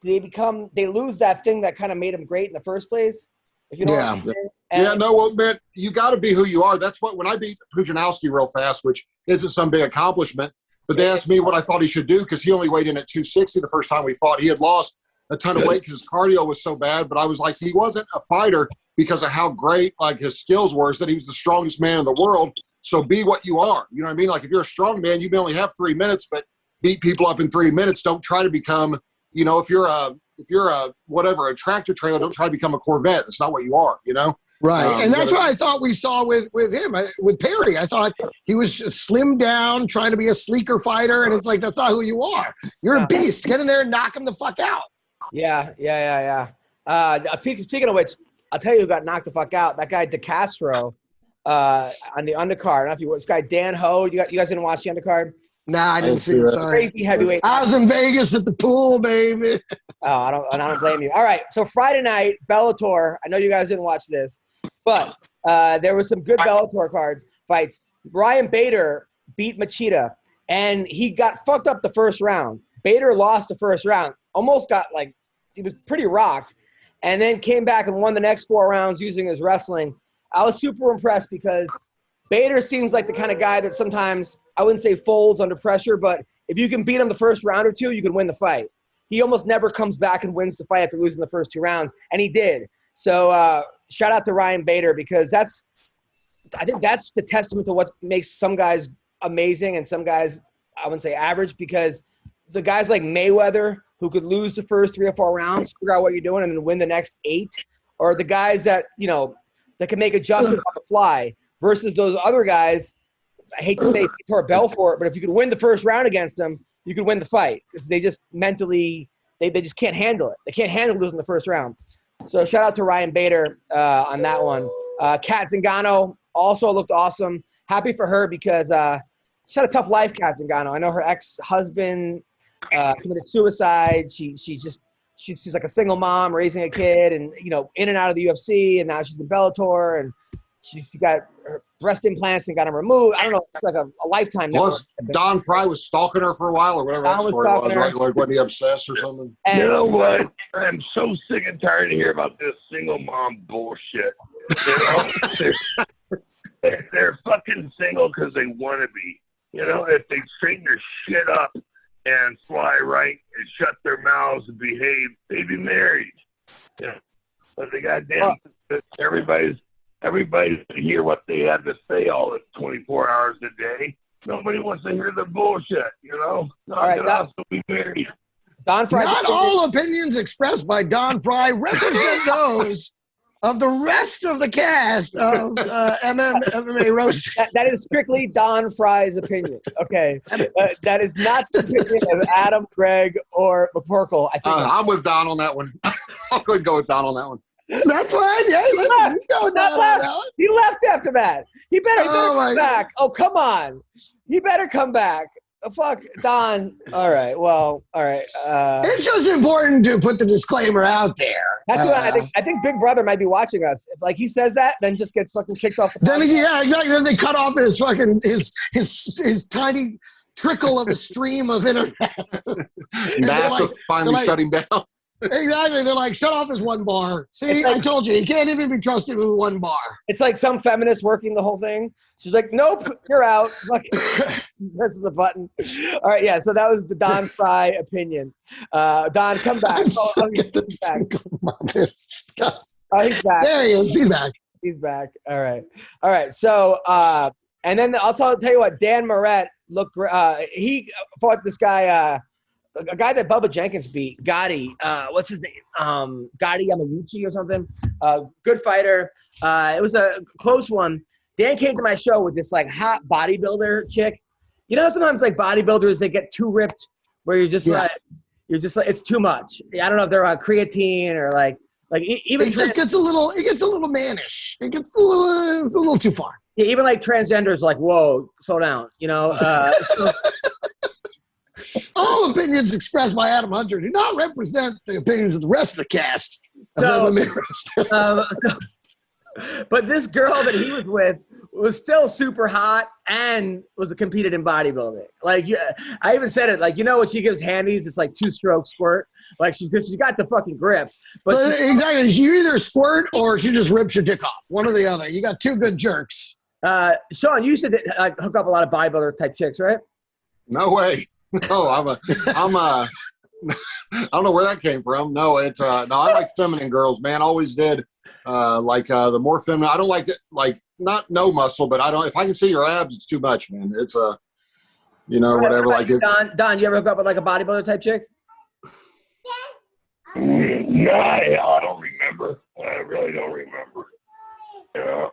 they lose that thing that kind of made them great in the first place. If you know what I'm saying. Man, you got to be who you are. That's when I beat Pujanowski real fast, which isn't some big accomplishment, but they asked me what I thought he should do because he only weighed in at 260 the first time we fought. He had lost a ton of weight because his cardio was so bad, but I was like, he wasn't a fighter because of how great his skills were, is that he was the strongest man in the world. So be what you are. You know what I mean? If you're a strong man, you may only have 3 minutes, but beat people up in 3 minutes. Don't try to become, if you're a tractor trailer, don't try to become a Corvette. That's not what you are, Right. And that's what I thought we saw with him, with Perry. I thought he was slimmed down, trying to be a sleeker fighter. And it's that's not who you are. You're a beast. Get in there and knock him the fuck out. Yeah. Speaking of which, I'll tell you who got knocked the fuck out. That guy DeCastro on the undercard. I don't know if you this guy Dan Ho. You guys didn't watch the undercard? Nah, I didn't see it. Sorry. Crazy heavyweight. I was in Vegas at the pool, baby. Oh, I don't blame you. All right, so Friday night, Bellator. I know you guys didn't watch this, but there was some good Bellator fights. Ryan Bader beat Machida, and he got fucked up the first round. Bader lost the first round. Almost got he was pretty rocked, and then came back and won the next 4 rounds using his wrestling. I was super impressed because Bader seems like the kind of guy that sometimes, I wouldn't say folds under pressure, but if you can beat him the first round or 2, you can win the fight. He almost never comes back and wins the fight after losing the first 2 rounds, and he did. So shout out to Ryan Bader because I think that's the testament to what makes some guys amazing and some guys, I wouldn't say average, because the guys like Mayweather who could lose the first 3 or 4 rounds, figure out what you're doing, and then win the next 8, or the guys that, that can make adjustments on the fly versus those other guys. I hate to say Vitor Belfort, but if you could win the first round against them, you could win the fight because they just mentally, they just can't handle it. They can't handle losing the first round. So shout out to Ryan Bader on that one. Kat Zingano also looked awesome. Happy for her because she had a tough life, Kat Zingano. I know her ex-husband committed suicide. She's like a single mom raising a kid and, in and out of the UFC, and now she's in Bellator, and she's got her breast implants and got them removed. I don't know. It's like a lifetime. Plus, Don Frye was stalking her for a while or whatever that story was. Right? Wasn't he obsessed or something? And, you know what? I'm so sick and tired of hearing about this single mom bullshit. They're fucking single because they want to be. If they straighten their shit up and fly right and shut their mouths and behave, they'd be married. But they goddamn everybody to hear what they have to say all the 24 hours a day. Nobody wants to hear the bullshit, All right, also be married. Don Frye. Not all opinions expressed by Don Frye represent those of the rest of the cast of MMA Roasted. That is strictly Don Frye's opinion. Okay, that is not the opinion of Adam, Greg, or McCorkle. I think I'm with Don on that one. I'll go with Don on that one. That's fine. Yeah, listen, he left after that. He better come back. Oh, come on. He better come back. fuck, Don. All right. Well, all right. It's just important to put the disclaimer out there. That's what I think Big Brother might be watching us. If, like, he says that, then just gets fucking kicked off the podcast. Yeah, exactly. Then they cut off his fucking his tiny trickle of a stream of internet. NASA finally shut him down. Exactly. They're like, shut off his one bar. See, like, I told you, he can't even be trusted with one bar. It's like some feminist working the whole thing. She's like, nope, you're out. Presses the button. All right, yeah, so that was the Don Frye opinion. Don, come back. He's back. Oh, he's back. There he is. He's back. He's back. All right. So, and then also, I'll tell you what, Dan Moret looked, he fought this guy, a guy that Bubba Jenkins beat, Gotti. What's his name? Gotti Yamauchi or something. Good fighter. It was a close one. Dan came to my show with this like hot bodybuilder chick. You know, sometimes like bodybuilders, they get too ripped where you're just like, it's too much. I don't know if they're on creatine or like even it just gets a little mannish. It's a little too far. Yeah, even like transgenders, like, whoa, slow down. You know. All opinions expressed by Adam Hunter do not represent the opinions of the rest of the cast of MMA Roasted. But this girl that he was with was still super hot and was competed in bodybuilding. Like, I even said it, like, you know, when she gives handies, it's like 2-stroke squirt. Like, she got the fucking grip. But exactly. You either squirt or she just rips your dick off. One or the other. You got two good jerks. Sean, you used to hook up a lot of bodybuilder type chicks, right? No way. No, I don't know where that came from. No, I like feminine girls, man. Always did. The more feminine, I don't like it, like not no muscle, but I don't, if I can see your abs, it's too much, man. It's whatever. Like it. Don, you ever hook up with like a bodybuilder type chick? No, I don't remember. I really don't remember. Yeah,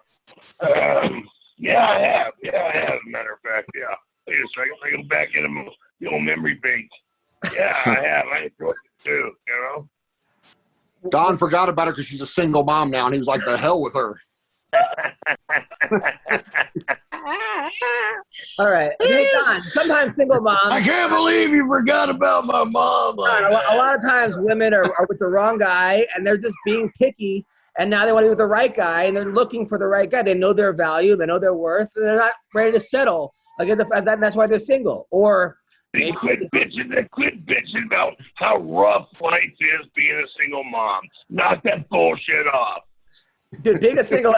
I have. Yeah, I have. As a matter of fact, yeah. I go back in the old memory bank. Yeah, I have. I enjoyed it too, you know? Don forgot about her because she's a single mom now, and he was like, the hell with her. All right. Hey, Don, sometimes single moms. I can't believe you forgot about my mom. Don, a lot of times women are with the wrong guy, and they're just being picky, and now they want to be with the right guy, and they're looking for the right guy. They know their value. They know their worth. And they're not ready to settle. Like, that's why they're single. Or they quit bitching about how rough life is being a single mom. Knock that bullshit off. Dude, being a single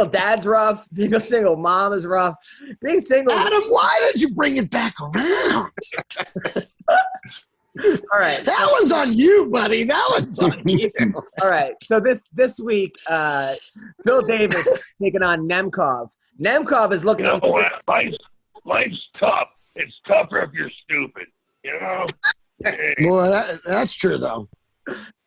dad's rough. Being a single mom is rough. Being single. Adam, why did you bring it back around? All right. That one's on you, buddy. That one's on you. All right. So this week, Phil Davis is taking on Nemkoff. Nemkoff is looking. Life's tough. It's tougher if you're stupid. You know. Boy, that's true though.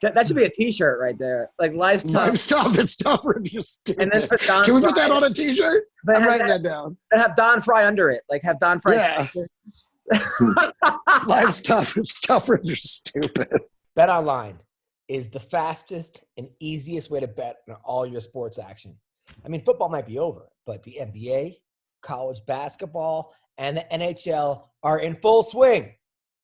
That should be a T-shirt right there. Like, life's tough. Life's tough. It's tougher if you're stupid. And then put Don Can we Frye. put that on a T-shirt? I'm writing that down. And have Don Frye under it. Like, have Don Frye. Yeah. Life's tough. It's tougher if you're stupid. BetOnline is the fastest and easiest way to bet on all your sports action. I mean, football might be over, but the NBA, college basketball, and the NHL are in full swing.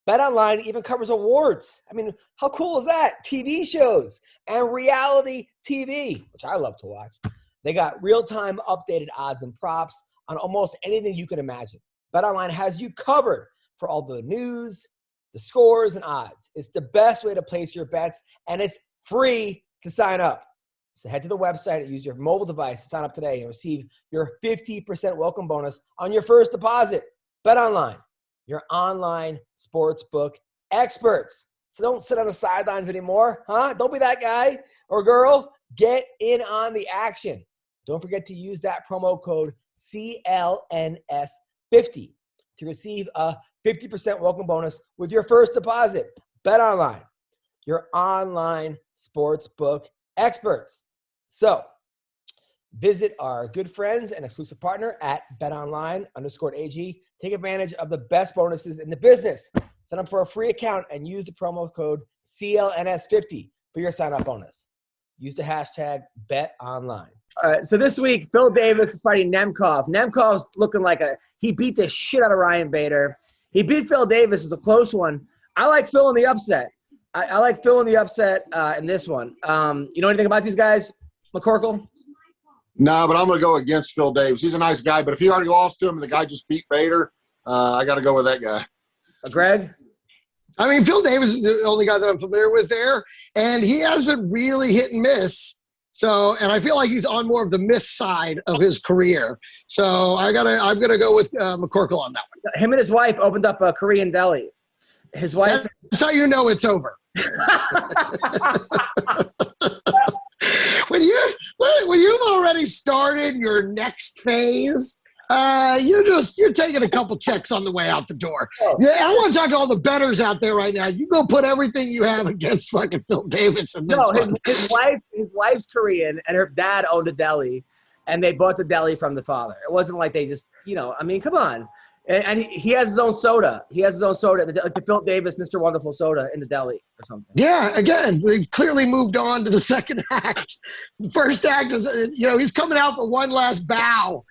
BetOnline even covers awards. I mean, how cool is that? TV shows and reality TV, which I love to watch. They got real-time updated odds and props on almost anything you can imagine. BetOnline has you covered for all the news, the scores, and odds. It's the best way to place your bets, and it's free to sign up. So head to the website and use your mobile device to sign up today and receive your 50% welcome bonus on your first deposit. BetOnline, your online sportsbook experts. So don't sit on the sidelines anymore, huh? Don't be that guy or girl. Get in on the action. Don't forget to use that promo code CLNS50 to receive a 50% welcome bonus with your first deposit. BetOnline, your online sportsbook experts. So visit our good friends and exclusive partner at betonline_AG. Take advantage of the best bonuses in the business. Sign up for a free account and use the promo code CLNS50 for your sign-up bonus. Use the hashtag BetOnline. All right, so this week, Phil Davis is fighting Nemkoff. Nemkoff's looking like he beat the shit out of Ryan Bader. He beat Phil Davis. It was a close one. I like Phil in the upset. I like Phil in the upset in this one. You know anything about these guys, McCorkle? No, but I'm going to go against Phil Davis. He's a nice guy, but if he already lost to him and the guy just beat Bader, I got to go with that guy. Greg? I mean, Phil Davis is the only guy that I'm familiar with there, and he has been really hit and miss. So, and I feel like he's on more of the miss side of his career. So I'm gonna go with McCorkle on that one. Him and his wife opened up a Korean deli. His wife. That's how you know it's over. When you've already started your next phase, you're taking a couple checks on the way out the door. Yeah, I want to talk to all the bettors out there right now. You go put everything you have against fucking Phil Davis in this one. His wife's Korean, and her dad owned a deli, and they bought the deli from the father. It wasn't like they just, I mean, come on. And he has his own soda. He has his own soda, the Phil Davis Mr. Wonderful soda in the deli or something. Yeah, again, they've clearly moved on to the second act. The first act is, he's coming out for one last bow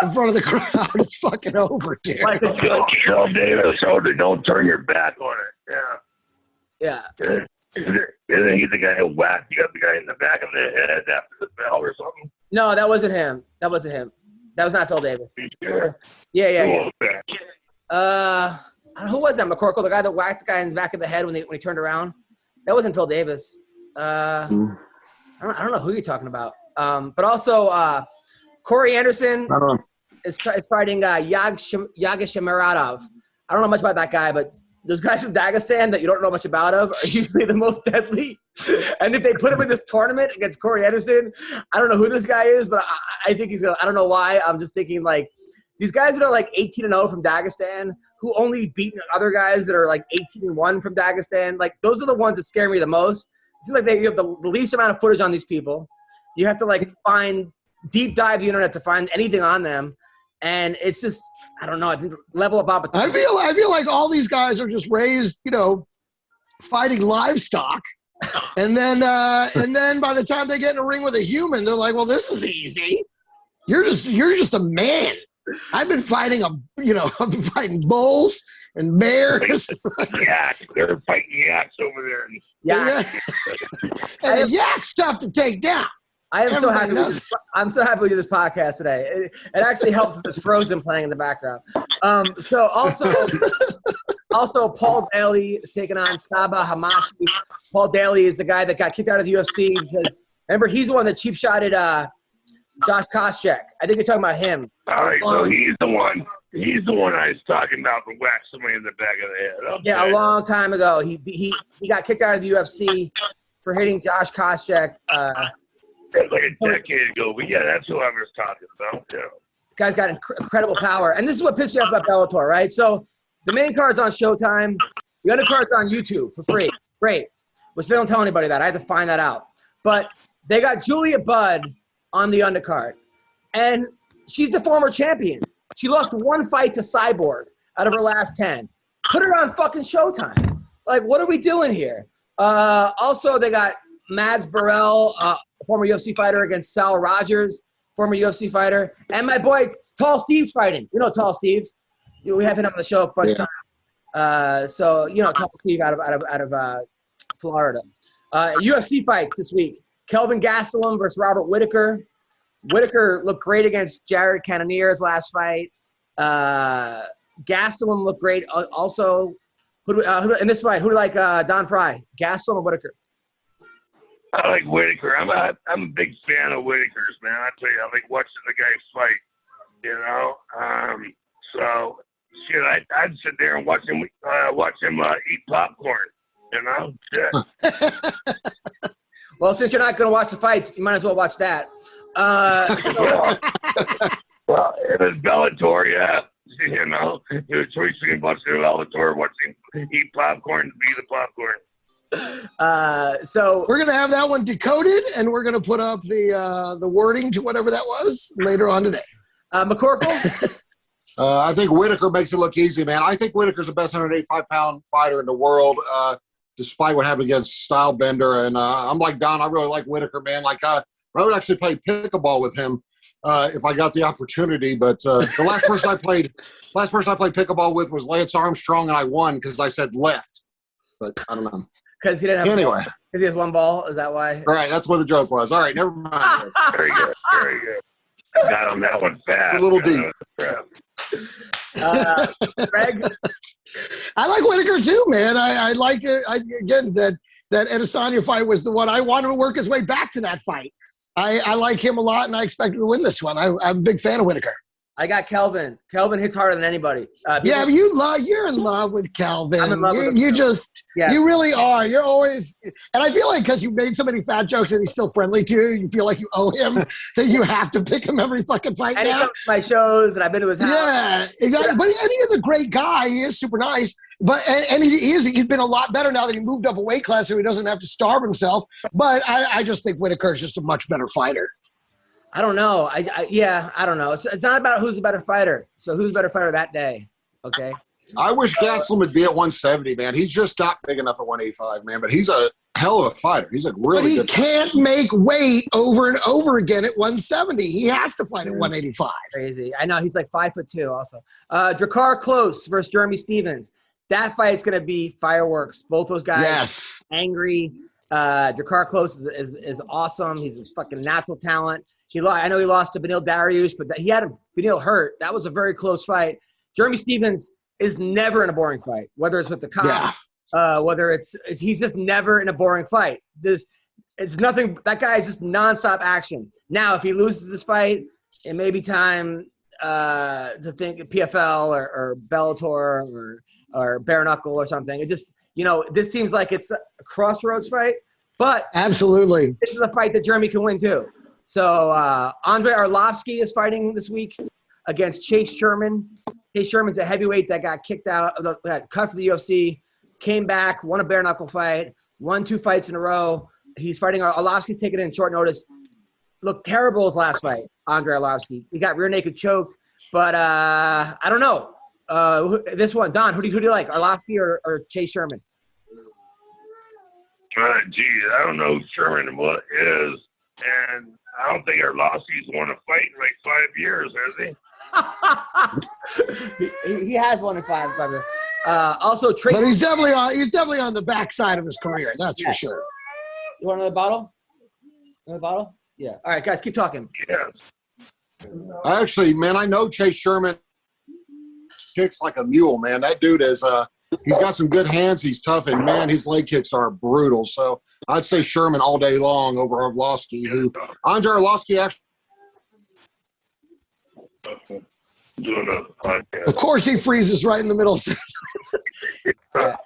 in front of the crowd. It's fucking over, dude. Like Phil Davis soda, don't turn your back on it. Yeah. Isn't he the guy who whacked you up the guy in the back of the head after the bell or something? No, that wasn't him. That was not Phil Davis. Sure. Yeah. Who was that, McCorkle? The guy that whacked the guy in the back of the head when he turned around? That wasn't Phil Davis. I don't know who you're talking about. But also, Corey Anderson is fighting Yagashimaradov. I don't know much about that guy, but those guys from Dagestan that you don't know much about are usually the most deadly. And if they put him in this tournament against Corey Anderson, I don't know who this guy is, but I think he's going to – I don't know why. I'm just thinking, like, these guys that are like 18-0 from Dagestan who only beaten other guys that are like 18-1 from Dagestan, like those are the ones that scare me the most. It seems like you have the least amount of footage on these people. You have to like deep dive the internet to find anything on them. And it's just, I don't know, I think the level of opportunity. I feel like all these guys are just raised, fighting livestock. And then by the time they get in a ring with a human, they're like, well, this is easy. You're just a man. I've been fighting bulls and bears. Yaks. They're fighting yaks over there. Yeah. And a yak's tough to take down. I'm so happy we do this podcast today. It actually helps with this Frozen playing in the background. So also Paul Daly is taking on Saba Hamashi. Paul Daly is the guy that got kicked out of the UFC because remember he's the one that cheap shotted Josh Koscheck. I think you're talking about him. All right, so he's the one. He's the one I was talking about for whack somebody in the back of the head. Okay. Yeah, a long time ago. He got kicked out of the UFC for hitting Josh Koscheck. That's like a decade ago, but yeah, that's who I was talking about. Yeah. Guy's got incredible power, and this is what pissed me off about Bellator, right? So the main card's on Showtime. The other card's on YouTube for free. Great. Which they don't tell anybody that. I had to find that out. But they got Julia Budd on the undercard. And she's the former champion. She lost one fight to Cyborg out of her last 10. Put her on fucking Showtime. Like, what are we doing here? Also, they got Mads Burrell, former UFC fighter, against Sal Rogers, former UFC fighter. And my boy, Tall Steve's fighting. You know Tall Steve. We have him on the show a bunch of times. So, Tall Steve out of Florida. UFC fights this week. Kelvin Gastelum versus Robert Whittaker. Whittaker looked great against Jared Cannonier's last fight. Gastelum looked great also. In this fight, who do you like, Don Frye? Gastelum or Whittaker? I like Whittaker. I'm a big fan of Whittaker's, man. I tell you, I like watching the guys fight. So shit, I'd sit there and watch him eat popcorn. Shit. Well, since you're not going to watch the fights, you might as well watch that. Well, it was Bellator, yeah. It was choice between watching Bellator, watching eat popcorn, be the popcorn. So we're gonna have that one decoded, and we're gonna put up the wording to whatever that was later on today. McCorkle. I think Whittaker makes it look easy, man. I think Whittaker's the best 185-pound fighter in the world, despite what happened against Stylebender. And I'm like Don. I really like Whittaker, man. Like I would actually play pickleball with him if I got the opportunity. But the last person I played Last person I played pickleball with was Lance Armstrong, and I won because I said left. But I don't know. Because he didn't have anyway. Because he has one ball. Is that why? Right. That's what the joke was. All right. Never mind. Very good. Very good. Got on that one fast. It's a little deep. Greg? I like Whittaker too, man. I liked it. Again, that Adesanya fight was the one I wanted to work his way back to that fight. I like him a lot, and I expect him to win this one. I'm a big fan of Whittaker. I got Kelvin. Kelvin hits harder than anybody. But you're in love with Kelvin. I'm in love with him. You really are. You're always, and I feel like because you made so many fat jokes and he's still friendly to you, you feel like you owe him that you have to pick him every fucking fight and now. he comes to my shows, and I've been to his house. Yeah, exactly. Yeah. But he is a great guy. He is super nice. But he's been a lot better now that he moved up a weight class, so he doesn't have to starve himself. But I just think Whittaker is just a much better fighter. I don't know. I don't know. It's not about who's a better fighter. So who's a better fighter that day? Okay. I wish Gastelum would be at 170, man. He's just not big enough at 185, man. But he's a hell of a fighter. He's a really good fighter. But he can't make weight over and over again at 170. He has to fight at 185. Crazy. I know. He's like 5'2" also. Drakkar Klose versus Jeremy Stephens. That fight is going to be fireworks. Both those guys angry. Drakkar Klose is awesome. He's a fucking natural talent. I know he lost to Beneil Dariush, but he had Beneil hurt. That was a very close fight. Jeremy Stephens is never in a boring fight, whether it's with the cops, whether he's just never in a boring fight. It's nothing. That guy is just nonstop action. Now, if he loses this fight, it may be time to think PFL or Bellator or bare knuckle or something. It just, this seems like it's a crossroads fight, but absolutely, this is a fight that Jeremy can win too. So Andrei Arlovsky is fighting this week against Chase Sherman. Chase Sherman's a heavyweight that got kicked out, cut from the UFC, came back, won a bare knuckle fight, won 2 fights in a row. He's fighting Arlovsky's taking it in short notice. Looked terrible his last fight, Andrei Arlovsky. He got rear naked choked, but I don't know. This one, Don, who do you like, Arlovsky or Chase Sherman? Geez, I don't know who Sherman is, and I don't think Arlovsky's won a fight in like 5 years, has he? He has won in 5 years. Also, Tracy. But he's definitely on the backside of his career. That's for sure. You want another bottle? Another bottle? Yeah. All right, guys, keep talking. Yes. Actually, man, I know Chase Sherman kicks like a mule, man. That dude is he's got some good hands. He's tough, and man, his leg kicks are brutal. So I'd say Sherman all day long over Arlovsky. Andrei Arlovsky actually doing a podcast. Of course, he freezes right in the middle.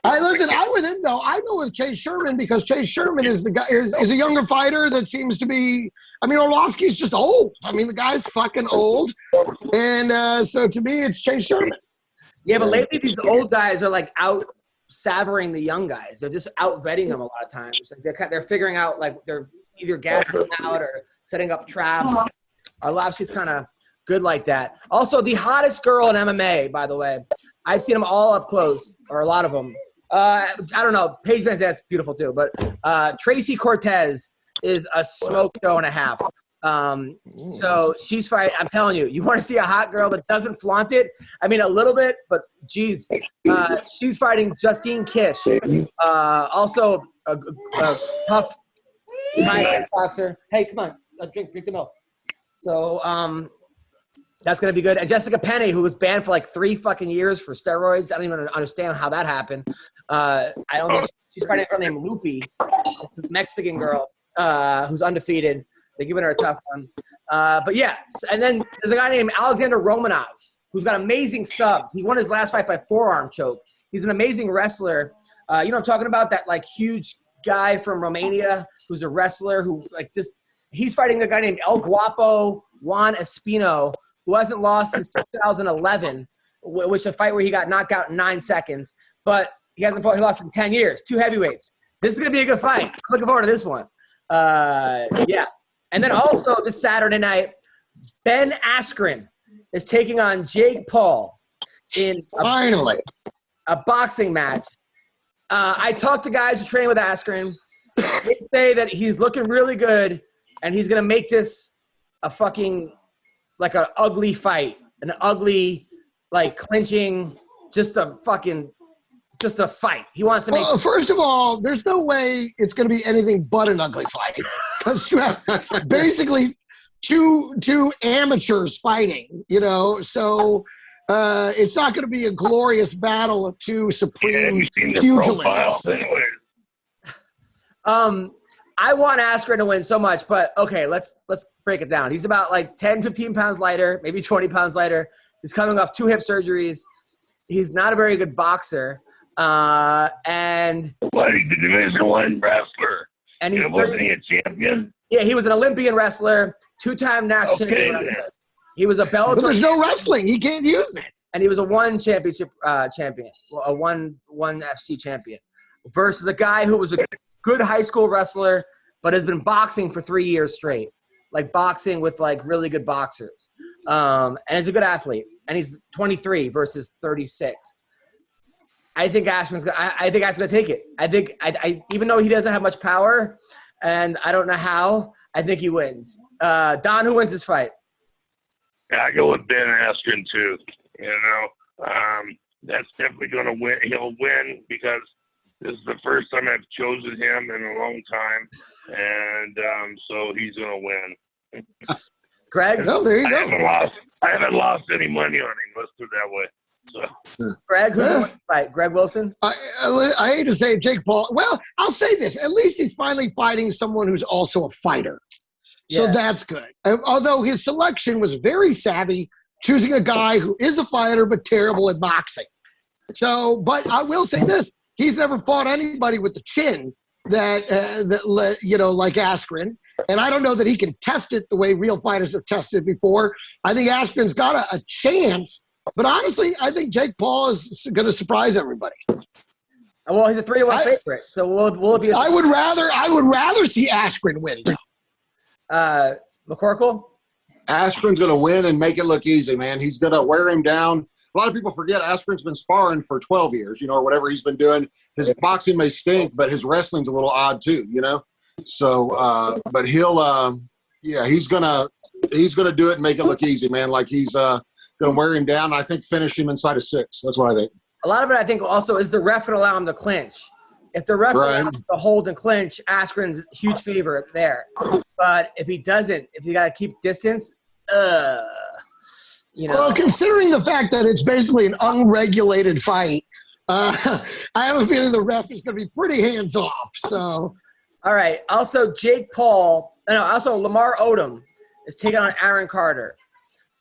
I'm with him though. I go with Chase Sherman because Chase Sherman is the guy is a younger fighter that seems to be. I mean, Arlovsky's just old. I mean, the guy's fucking old, and so to me, it's Chase Sherman. Yeah, but lately these old guys are like out savoring the young guys. They're just out vetting them a lot of times. Like they're figuring out, like, they're either gassing them out or setting up traps. Arlovsky's kind of good like that. Also, the hottest girl in MMA, by the way, I've seen them all up close, or a lot of them. I don't know. Paige Van Zant's beautiful too, but Tracy Cortez is a smoke show and a half. So she's fighting. I'm telling you, you want to see a hot girl that doesn't flaunt it? I mean, a little bit, but geez, she's fighting Justine Kish. Also a tough boxer. Hey, come on, drink the milk. So that's gonna be good. And Jessica Penney, who was banned for like 3 fucking years for steroids. I don't even understand how that happened. I don't think she's fighting a girl named Loopy, Mexican girl who's undefeated. They're giving her a tough one. But yeah, and then there's a guy named Alexander Romanov who's got amazing subs. He won his last fight by forearm choke. He's an amazing wrestler. You know what I'm talking about? That like huge guy from Romania who's a wrestler who like just – he's fighting a guy named El Guapo Juan Espino who hasn't lost since 2011, which is a fight where he got knocked out in 9 seconds. But he hasn't fought – he lost in 10 years. 2 heavyweights. This is going to be a good fight. I'm looking forward to this one. Yeah. And then also this Saturday night, Ben Askren is taking on Jake Paul in a boxing match. I talked to guys who train with Askren. They say that he's looking really good, and he's going to make this a fucking like an ugly fight, an ugly like clinching, just a fight. He wants to make. Well, first of all, there's no way it's going to be anything but an ugly fight because you have basically two amateurs fighting. So it's not going to be a glorious battle of two supreme pugilists. I want Askren to win so much, but okay, let's break it down. He's about like 10, 15 pounds lighter, maybe 20 pounds lighter. He's coming off 2 hip surgeries. He's not a very good boxer. And he's the Division I wrestler. And he's wasn't he a champion? Yeah, he was an Olympian wrestler, 2-time national champion wrestler. He was a Bellator. But there's no wrestling. He can't use it. And he was a 1 championship champion, a one FC champion, versus a guy who was a good high school wrestler, but has been boxing for 3 years straight, like boxing with like really good boxers. And he's a good athlete. And he's 23 versus 36. I think Askren's gonna take it. I think even though he doesn't have much power, and I don't know how, I think he wins. Don, who wins this fight? Yeah, I go with Ben Askren too. That's definitely gonna win. He'll win because this is the first time I've chosen him in a long time, and so he's gonna win. Greg? Oh, there you go. I haven't lost any money on him. Let's put it that way. So. Greg, who's going to fight? Greg Wilson? I hate to say it, Jake Paul. Well, I'll say this. At least he's finally fighting someone who's also a fighter. So that's good. Although his selection was very savvy, choosing a guy who is a fighter but terrible at boxing. So, but I will say this. He's never fought anybody with the chin like Askren. And I don't know that he can test it the way real fighters have tested it before. I think Askren's got a chance. But honestly, I think Jake Paul is going to surprise everybody. Well, he's a 3-1 favorite. So will it be? I would rather see Askren win. McCorkle? Askren's going to win and make it look easy, man. He's going to wear him down. A lot of people forget Askren's been sparring for 12 years, or whatever he's been doing. His boxing may stink, but his wrestling's a little odd too, So, but he'll, he's going to do it and make it look easy, man. Like he's going to wear him down. I think finish him inside of 6. That's what I think. A lot of it, I think, also is the ref would allow him to clinch. If the ref allows him to hold and clinch, Askren's a huge favorite there. But if he doesn't, if you got to keep distance, Well, considering the fact that it's basically an unregulated fight, I have a feeling the ref is going to be pretty hands-off. So, all right. Also, Lamar Odom is taking on Aaron Carter.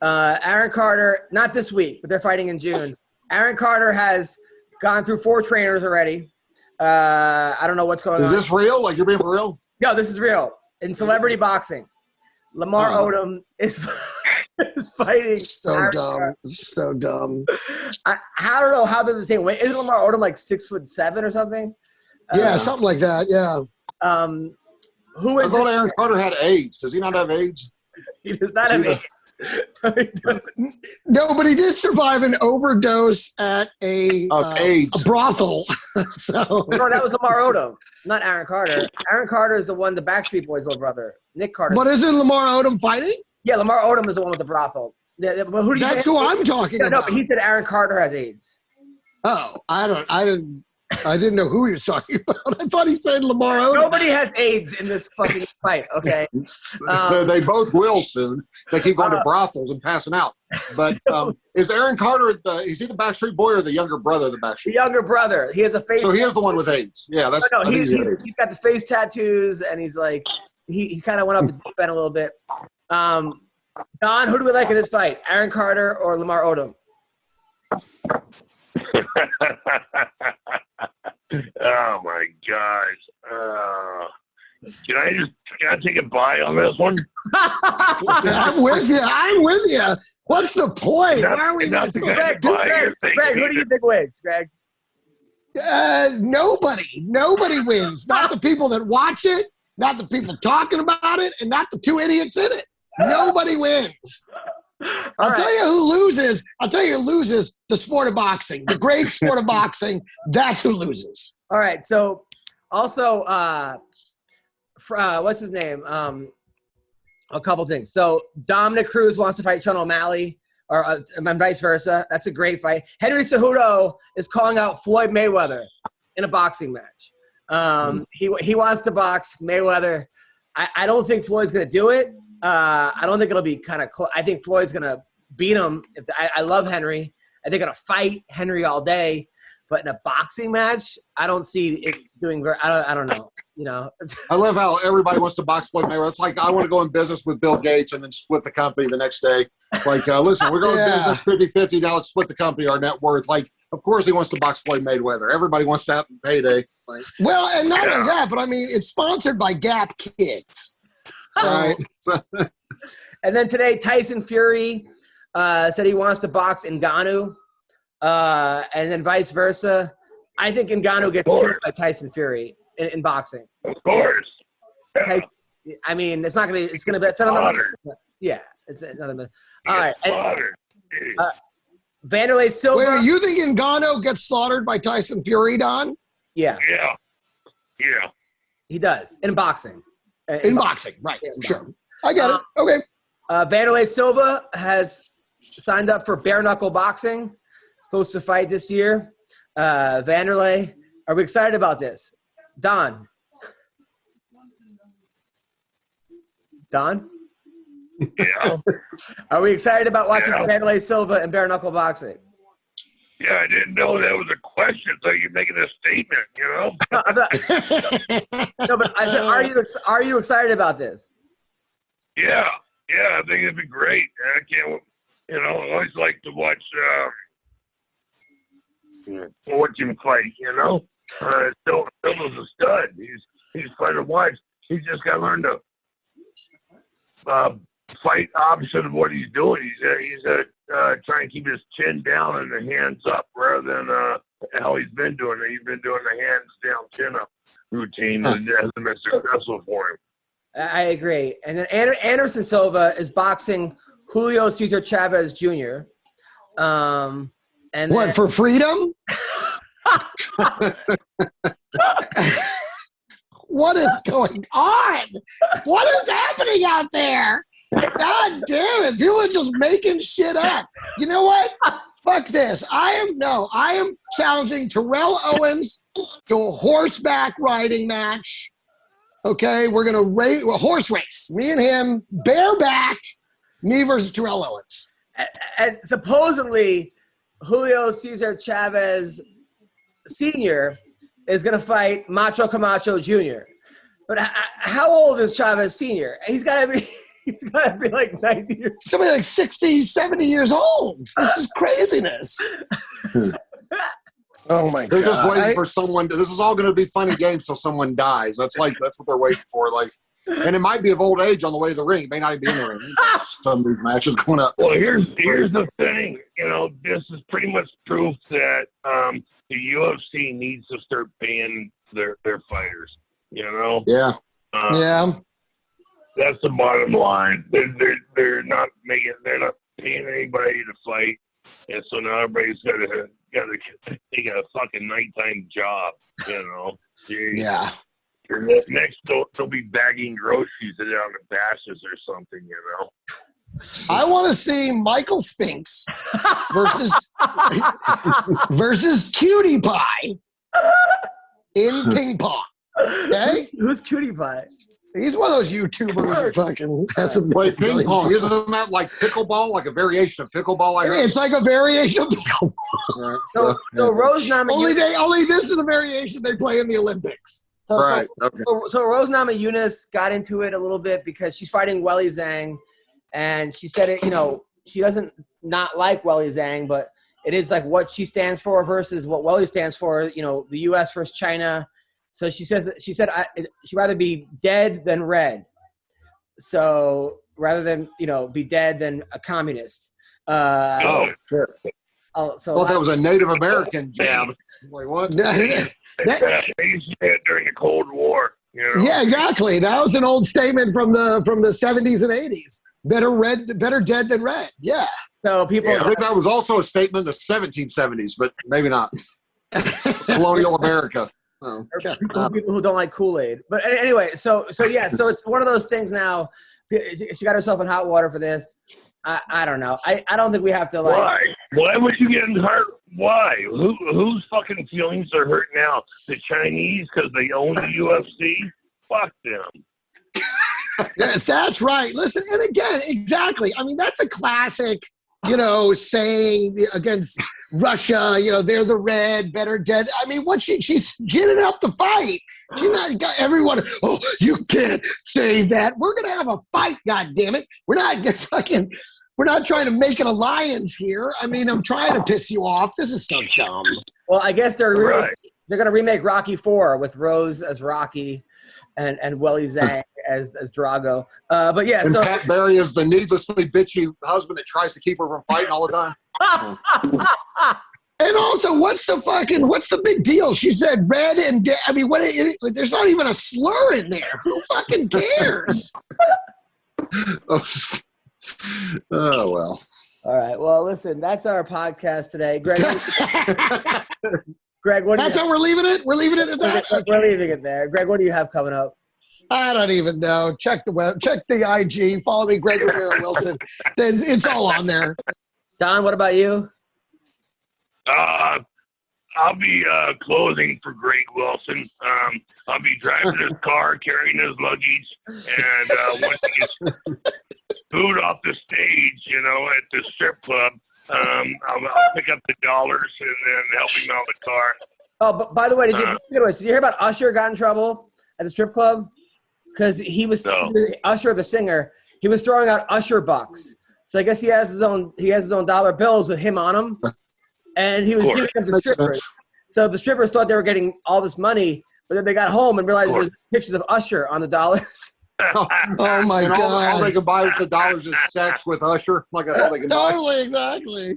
Aaron Carter, not this week, but they're fighting in June. Aaron Carter has gone through 4 trainers already. I don't know what's going on. Is this real? Like you're being for real? No, this is real. In celebrity boxing, Lamar Odom is fighting. So dumb. So dumb. I don't know how they're the same weight. Isn't Lamar Odom like 6'7" or something? Yeah, something like that. Yeah. Who is? I thought Aaron Carter had AIDS. Does he not have AIDS? He does not have AIDS. No, but he did survive an overdose at a brothel. So no, that was Lamar Odom, not Aaron Carter. Aaron Carter is the one, the Backstreet Boys' little brother, Nick Carter. But isn't Lamar Odom fighing? Yeah, Lamar Odom is the one with the brothel. Yeah, but who do you? That's who I'm talking about. No, but he said Aaron Carter has AIDS. Oh, I didn't know who he was talking about. I thought he said Lamar Odom. Nobody has AIDS in this fucking fight, okay? They both will soon. They keep going to brothels and passing out. But is Aaron Carter, is he the Backstreet Boy or the younger brother of the Backstreet Boy? The younger brother. He has a face. So he is the one with AIDS. Yeah, that's. No, he's got the face tattoos, and he's like, he kind of went up the deep end a little bit. Don, who do we like in this fight? Aaron Carter or Lamar Odom? Oh my gosh! Can I take a bite on this one? I'm with you. What's the point? Why are we Greg, who do you think wins, Greg? Nobody wins. Not the people that watch it, not the people talking about it, and not the 2 idiots in it. Nobody wins. I'll tell you who loses. The sport of boxing, the great sport of boxing. That's who loses. All right. So, also, what's his name? A couple things. So, Dominic Cruz wants to fight Sean O'Malley, and vice versa. That's a great fight. Henry Cejudo is calling out Floyd Mayweather in a boxing match. He wants to box Mayweather. I don't think Floyd's going to do it. I don't think it'll be kind of close. I think Floyd's going to beat him. I love Henry. I think going to fight Henry all day. But in a boxing match, I don't see it doing very – I don't know. You know, I love how everybody wants to box Floyd Mayweather. It's like I want to go in business with Bill Gates and then split the company the next day. Like, listen, we're going business 50-50. Now let's split the company, our net worth. Like, of course he wants to box Floyd Mayweather. Everybody wants that payday. Like, well, and not only that, but I mean, it's sponsored by Gap Kids. Right. And then today, Tyson Fury said he wants to box Ngannou. And then vice versa. I think Ngannou gets killed by Tyson Fury in boxing. Of course. Yeah. I mean, it's not going to – it's going to be – it's another – yeah. It's another – all right. Vanderlei Silva. Wait, you think Ngannou gets slaughtered by Tyson Fury, Don? Yeah. Yeah. He does. In boxing. In boxing, right. Sure. I get it. Okay. Vanderlei Silva has signed up for bare knuckle boxing. Supposed to fight this year. Vanderlei, are we excited about this? Don? Yeah. Are we excited about watching Vanderlei Silva in bare knuckle boxing? Yeah, I didn't know that was a question, so you're making a statement, you know? No, but I said, are you excited about this? Yeah, I think it'd be great. I can't, you know, I always like to watch him fight, you know? Silva's a stud. He's fun to watch. He's just got to learn to fight opposite of what he's doing. He's trying to keep his chin down and the hands up rather than how he's been doing it. He's been doing the hands down, chin up routine that hasn't been successful for him. I agree. And then Anderson Silva is boxing Julio Cesar Chavez Jr. And what, for freedom? What is going on? What is happening out there? God damn it. People are just making shit up. You know what? Fuck this. I am challenging Terrell Owens to a horseback riding match. Okay, we're going to a horse race. Me and him, bareback, me versus Terrell Owens. And supposedly, Julio Cesar Chavez Sr. is going to fight Macho Camacho Jr. But how old is Chavez Sr.? He's got to be like 90 years old. He's going to be like 60, 70 years old. This is craziness. Oh, my God. They're just waiting for someone. This is all going to be funny games till someone dies. That's what they're waiting for. Like, and it might be of old age on the way to the ring. It may not even be in the ring. Some of these matches going up. Well, here's the thing. You know, this is pretty much proof that the UFC needs to start paying their fighters. You know. Yeah. Yeah. That's the bottom line. They're not paying anybody to fight, and so now everybody's got to take a fucking nighttime job. You know. Yeah. Next, they'll be bagging groceries down the bashes or something, you know. I want to see Michael Spinks versus Cutie Pie in ping pong. Okay? Who's Cutie Pie? He's one of those YouTubers who fucking has some. Wait, ping pong. Isn't that like pickleball? Like a variation of pickleball? It's like a variation of pickleball. Right, so Rose Namajunas. Only this is the variation they play in the Olympics. Right. Okay. So Rose Namajunas got into it a little bit because she's fighting Weili Zhang, and she said it. You know, she doesn't not like Weili Zhang, but it is like what she stands for versus what Weili stands for. You know, the U.S. versus China. So she said she'd rather be dead than red. So rather than be dead than a communist. Sure. So I thought that was a Native American jab. Like what? They used to say it during the Cold War. You know? Yeah, exactly. That was an old statement from the 70s and 80s. Better dead than red. Yeah. So people. I think that was also a statement in the 1770s, but maybe not. Colonial America. Oh. People who don't like Kool-Aid. But anyway, so it's one of those things now. She got herself in hot water for this. I don't know. I don't think we have to like. Why? Why would you get hurt? Why? Whose fucking feelings are hurt now? The Chinese because they own the UFC? Fuck them. Yes, that's right. Listen, and again, exactly. I mean, that's a classic, saying against Russia, they're the red, better dead. I mean, she's ginning up the fight. She's not got everyone, you can't say that. We're going to have a fight, goddammit. We're not trying to make an alliance here. I mean, I'm trying to piss you off. This is so dumb. Well, I guess they're going to remake Rocky 4 with Rose as Rocky and Willie Zhang as Drago. But yeah, and so Pat Barry is the needlessly bitchy husband that tries to keep her from fighting all the time. And also, what's the big deal? She said red and I mean, there's not even a slur in there. Who fucking cares? Oh, well. All right. Well, listen, that's our podcast today. Greg, Greg, that's how we're leaving it? We're leaving it at that? We're leaving it there. Greg, what do you have coming up? I don't even know. Check the web. Check the IG. Follow me, Greg Romero Wilson. It's all on there. Don, what about you? I'll be closing for Greg Wilson. I'll be driving his car, carrying his luggage, and once he gets booed off the stage, at the strip club, I'll pick up the dollars and then help him out the car. Oh, but by the way, did you hear about Usher got in trouble at the strip club? Because he was Usher, the singer. He was throwing out Usher bucks. So I guess he has his own dollar bills with him on them, and he was giving them to strippers. So the strippers thought they were getting all this money, but then they got home and realized there was pictures of Usher on the dollars. Oh my God! All they can buy with the dollars is sex with Usher. Like that's all they can buy. Totally, exactly.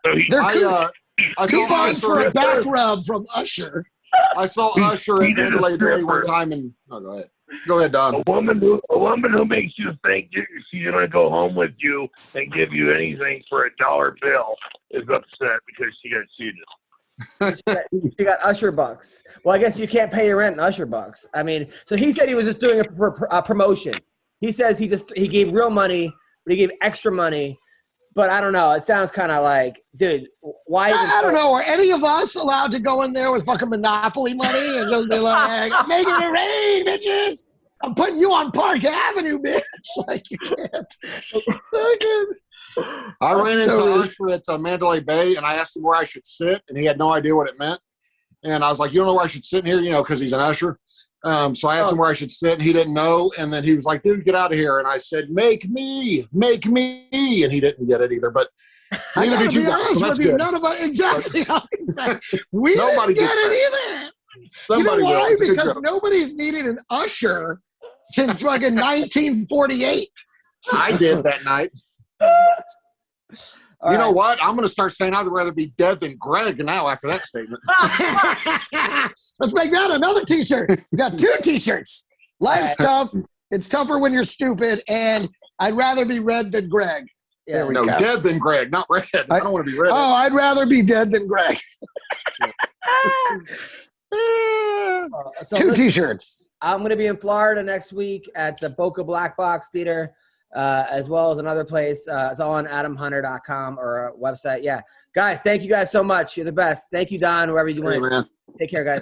So coupons for a back rub from Usher. I saw Usher at Mandalay Bay one time, and go ahead. Go ahead, Don. A woman who makes you think she's going to go home with you and give you anything for $1 bill is upset because she got cheated. She got Usher bucks. Well, I guess you can't pay your rent in Usher bucks. I mean, so he said he was just doing it for promotion. He says he gave real money, but he gave extra money. But I don't know. It sounds kind of like, dude, why? I don't know. Are any of us allowed to go in there with fucking Monopoly money and just be like, I'm making it rain, bitches. I'm putting you on Park Avenue, bitch. Like, you can't. I ran into Usher at Mandalay Bay, and I asked him where I should sit, and he had no idea what it meant. And I was like, you don't know where I should sit in here, because he's an usher. So I asked him where I should sit, and he didn't know. And then he was like, dude, get out of here. And I said, make me. And he didn't get it either. But neither did you guys. So none of us, exactly. I was going to say, we didn't get it either. Somebody you know why? will. Because nobody's needed an usher since fucking 1948. I did that night. You know what? I'm going to start saying I'd rather be dead than Greg now after that statement. Let's make that another T-shirt. We got 2 T-shirts. Life's tough. It's tougher when you're stupid, and I'd rather be red than Greg. Yeah, there we go. Dead than Greg, not red. I don't want to be red. Oh, I'd rather be dead than Greg. So 2 T-shirts. I'm going to be in Florida next week at the Boca Black Box Theater. As well as another place. It's all on adamhunter.com or website. Yeah. Guys, thank you guys so much. You're the best. Thank you, Don, wherever you went. Man. Take care, guys.